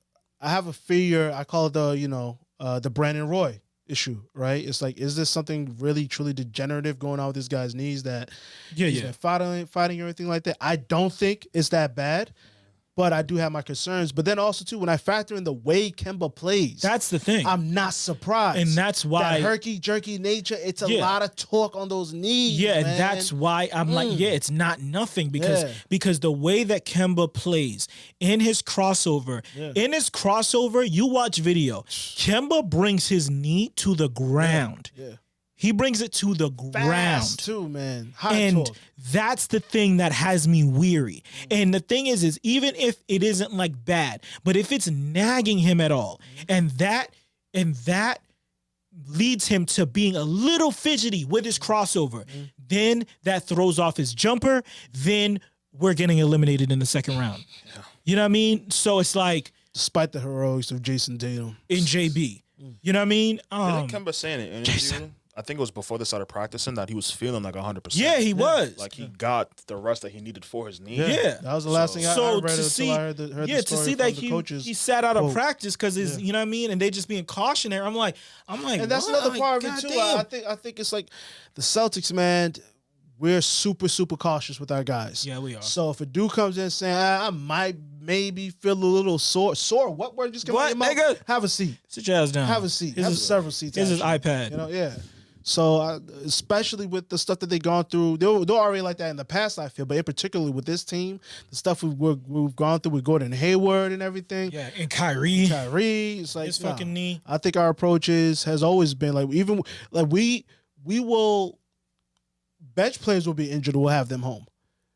have a fear. I call it the Brandon Roy issue, right? It's like, is this something really truly degenerative going on with this guy's knees that he's been fighting or anything like that? I don't think it's that bad, but I do have my concerns. But then also too, when I factor in the way Kemba plays, that's the thing. I'm not surprised, and that's why that herky jerky nature. It's a lot of torque on those knees. Yeah, man. And that's why I'm like, it's not nothing because the way that Kemba plays in his crossover, you watch video. Kemba brings his knee to the ground. Yeah. He brings it to the ground. Fast too, man. High And torque. that's the thing that has me weary. And the thing is even if it isn't like bad, but if it's nagging him at all, and that leads him to being a little fidgety with his crossover, then that throws off his jumper, then we're getting eliminated in the second round. Yeah. You know what I mean? So it's like Despite the heroics of Jason Tatum. in JB. You know what I mean? Didn't Kemba say in an interview, I think it was before they started practicing, that he was feeling like 100%. Yeah, he was. Like he got the rest that he needed for his knee. Yeah. That was the last thing I So read to until see, I heard the to story see from that the coaches. he sat out of quote. practice because you know what I mean, and they just being cautionary. I'm like, And that's what? another Like, part of it too. goddamn. I think it's like the Celtics, man. We're super cautious with our guys. Yeah, we are. So if a dude comes in saying I might maybe feel a little sore, what word just came out of your What, mouth? nigga? Have a seat. Sit your ass down. Have a seat. Here's Have his- several seats. Here's his actually. iPad. You know, yeah. So especially with the stuff that they've gone through, they're already like that in the past, I feel. But in particular with this team, the stuff we've gone through with Gordon Hayward and everything, Yeah, and Kyrie. Kyrie, it's like His nah. fucking knee. I think our approach has always been like even like we will bench players will be injured. We'll have them home.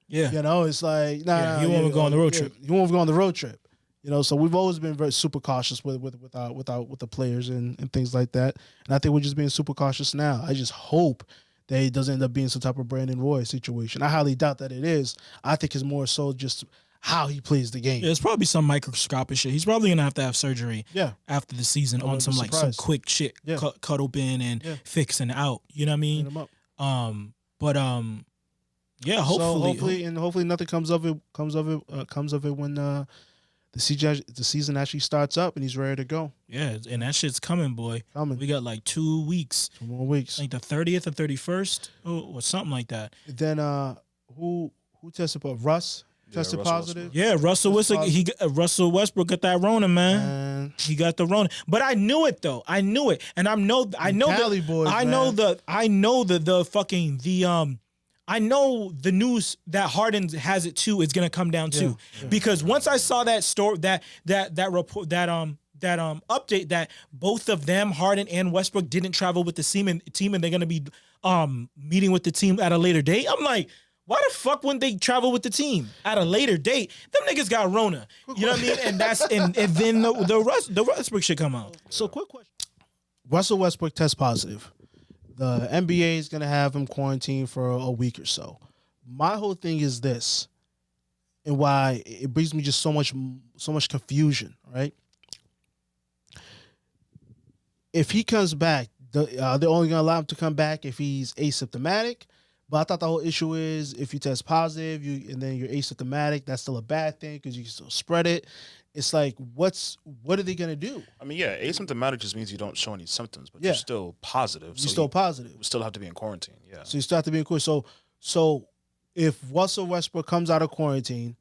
Yeah. You know, it's like Yeah, he won't go on the road trip. He won't go on the road trip. You know, so we've always been very super cautious with the players and things like that. And I think we're just being super cautious now. I just hope that it doesn't end up being some type of Brandon Roy situation. I highly doubt that it is. I think it's more so just how he plays the game. Yeah, it's probably some microscopic shit. He's probably gonna have to have surgery Yeah. after the season I on wouldn't some be like some surprised. quick shit, Yeah. cut open and Yeah. fix and out. You know what I Clean mean? him up. Yeah, So hopefully, hopefully nothing comes of it when the season actually starts up and he's ready to go. yeah, and that shit's coming, boy. Coming We got like 2 weeks, 2 more weeks. like the 30th or 31st, or something like that. Then who tested positive? Russ tested Russell positive. Yeah, Russell Westbrook got that Rona, man. And He got the Rona, but I knew it though. I knew it, and I know Cali boys, I know the news that Harden has it too is gonna come down too, because once I saw that story, that report, that update that both of them, Harden and Westbrook, didn't travel with the team and they're gonna be meeting with the team at a later date. I'm like, why the fuck wouldn't they travel with the team at a later date? Them niggas got Rona, you know what I mean? And that's and then the Westbrook should come out. so quick question: Russell Westbrook test positive. The NBA is gonna have him quarantined for a week or so. My whole thing is this, and why it brings me just so much confusion. Right? If he comes back, they're only gonna allow him to come back if he's asymptomatic. But I thought the whole issue is if you test positive, and then you're asymptomatic, that's still a bad thing because you can still spread it. It's like, what are they gonna do? I mean, yeah, asymptomatic just means you don't show any symptoms, but Yeah. you're still positive. You're still positive. You still have to be in quarantine. Yeah. So you still have to be in quarantine. So if Russell Westbrook comes out of quarantine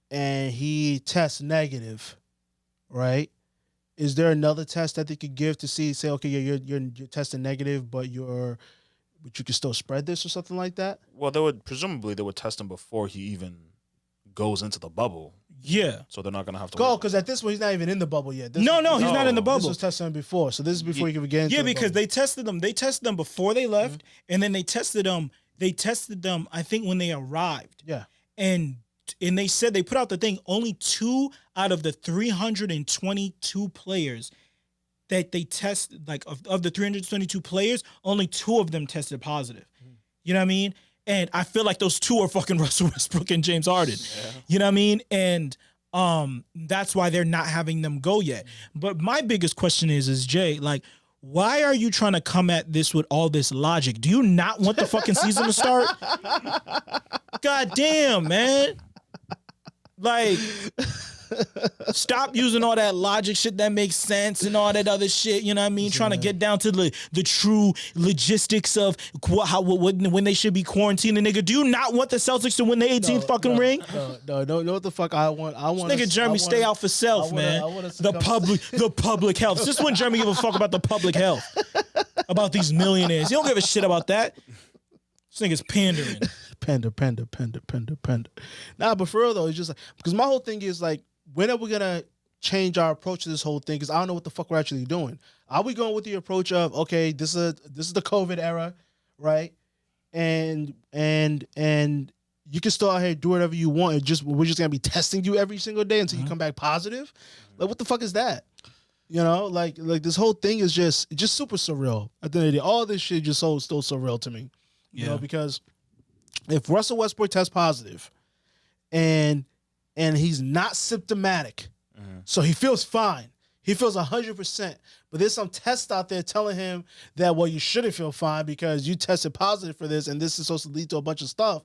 and he tests negative, right? Is there another test that they could give to say, okay, yeah, you're testing negative, but you can still spread this or something like that? Well, presumably they would test him before he even goes into the bubble, Yeah. so they're not gonna have to. Go, because at this point he's not even in the bubble yet. No, he's not in the No. bubble. This was testing him before, so this is before he can get into Yeah, the because bubble. they tested them. They tested them before they left, and then they tested them. They tested them, I think, when they arrived. Yeah. And they said they put out the thing. Only 2 out of the 322 players that they tested, like of the 322 players, only 2 of them tested positive. You know what I mean? And I feel like those 2 are fucking Russell Westbrook and James Harden. You know what I mean? And that's why they're not having them go yet. But my biggest question is Jay, like, why are you trying to come at this with all this logic? Do you not want the fucking season to start? God damn, man. Like, stop using all that logic shit that makes sense and all that other shit. You know what I mean? Trying to get down to the true logistics of when they should be quarantining. Nigga, do you not want the Celtics to win the 18th fucking ring? No, know what the fuck I want. Nigga, Jeremy, stay out for self, man. The public health. This is when Jeremy give a fuck about the public health, about these millionaires. He don't give a shit about that. This nigga's pandering. Panda. Nah, but for real though, it's just like, because my whole thing is like, when are we gonna change our approach to this whole thing because I don't know what the fuck we're actually doing. Are we going with the approach of, okay, this is the COVID era, right? And you can still out here do whatever you want. We're just gonna be testing you every single day until you come back positive. Like, what the fuck is that? You know, like this whole thing is just super surreal. At the end of the day, all this shit just still surreal to me. You know, because if Russell Westbrook tests positive and he's not symptomatic, so he feels fine. He feels 100%. But there's some tests out there telling him that, well, you shouldn't feel fine because you tested positive for this and this is supposed to lead to a bunch of stuff.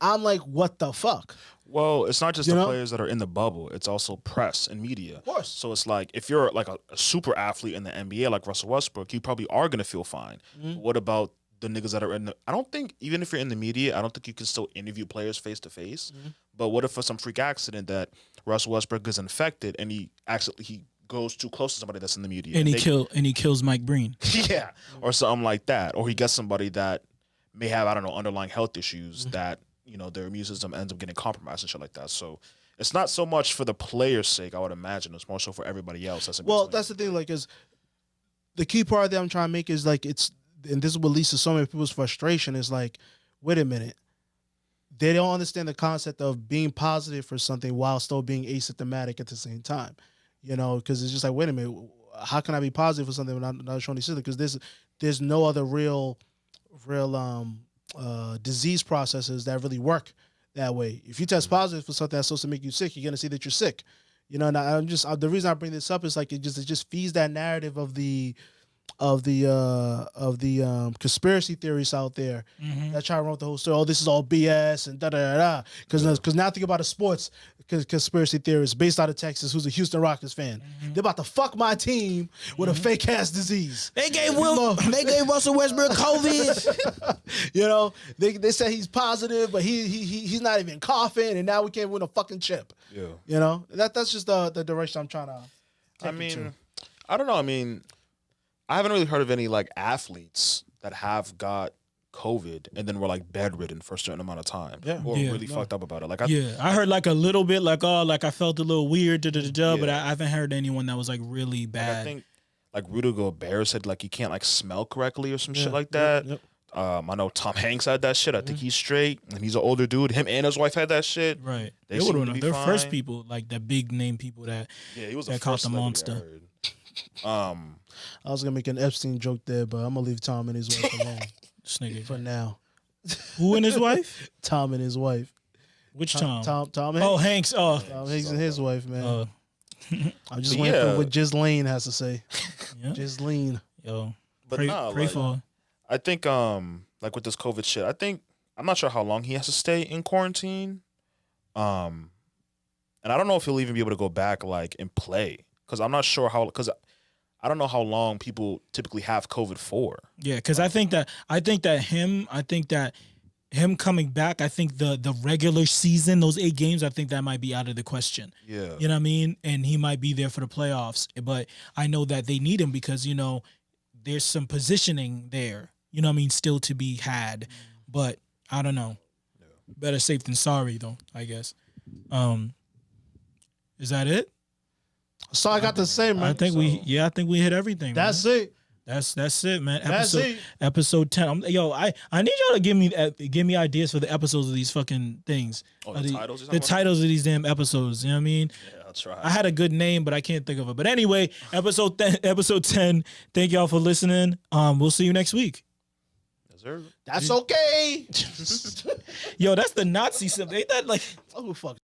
I'm like, what the fuck? Well, it's not just the players that are in the bubble. It's also press and media. Of course. So it's like, if you're like a super athlete in the NBA like Russell Westbrook, you probably are going to feel fine. But what about the niggas that are in the... I don't think, even if you're in the media, I don't think you can still interview players face-to-face. But what if for some freak accident that Russell Westbrook is infected and he goes too close to somebody that's in the media. And he kills Mike Breen. Yeah. Or something like that. Or he gets somebody that may have, I don't know, underlying health issues that, you know, their immune system ends up getting compromised and shit like that. So it's not so much for the player's sake, I would imagine. It's more so for everybody else. That's the thing, like, is the key part that I'm trying to make is like, and this is what leads to so many people's frustration, is like, wait a minute. They don't understand the concept of being positive for something while still being asymptomatic at the same time. You know, because it's just like, wait a minute, how can I be positive for something when I'm not showing these symptoms? Because there's no other real disease processes that really work that way. If you test positive for something that's supposed to make you sick, you're gonna see that you're sick. You know, and the reason I bring this up is like it just feeds that narrative of the conspiracy theories out there that try to run with the whole story. Oh, this is all BS and da da da. Because now think about a sports conspiracy theorist based out of Texas who's a Houston Rockets fan. They're about to fuck my team with a fake ass disease. They gave Russell Westbrook COVID. You know, they say he's positive, but he's not even coughing, and now we can't win a fucking chip. Yeah. You know, that's just the direction I'm trying to take I don't know. I mean, I haven't really heard of any like athletes that have got COVID and then were like bedridden for a certain amount of time. Yeah. Or really fucked up about it. Like I heard like a little bit, like I felt a little weird, but I haven't heard anyone that was like really bad. Like, I think like Rudy Gobert said like he can't like smell correctly or some shit like that. Yep. I know Tom Hanks had that shit. I think he's straight and he's an older dude. Him and his wife had that shit. Right. They were seem to be the fine. first people, like the big name people that he was that caught the monster. I was gonna make an Epstein joke there, but I'm gonna leave Tom and his wife alone This nigga. for now. Who and his wife? Tom and his wife. Which Tom? Tom Hanks. Oh, Hanks. Oh, Tom Hanks and his wife, man. I'm just But waiting yeah. for what Ghislaine has to say. yeah. Ghislaine. Yo, But pray, nah, pray like, for her. I think like with this COVID shit, I'm not sure how long he has to stay in quarantine. And I don't know if he'll even be able to go back like and play because I'm not sure because I don't know how long people typically have COVID for. Yeah, because I think that him coming back, I think the regular season, those 8 games, I think that might be out of the question. Yeah. You know what I mean? And he might be there for the playoffs. But I know that they need him because, you know, there's some positioning there, you know what I mean, still to be had. But I don't know. Yeah. Better safe than sorry, though, I guess. Is that it? So I got the same, man. I think we hit everything. That's man. it. That's it, man. That's it. Episode 10. I need y'all to give me ideas for the episodes of these fucking things. Oh, the titles? The titles of these damn episodes. You know what I mean? Yeah, I'll try. I had a good name, but I can't think of it. But anyway, episode 10. Thank y'all for listening. We'll see you next week. Yes, sir. That's okay. Yo, that's the Nazi symbol. Ain't that like? Oh, fuck.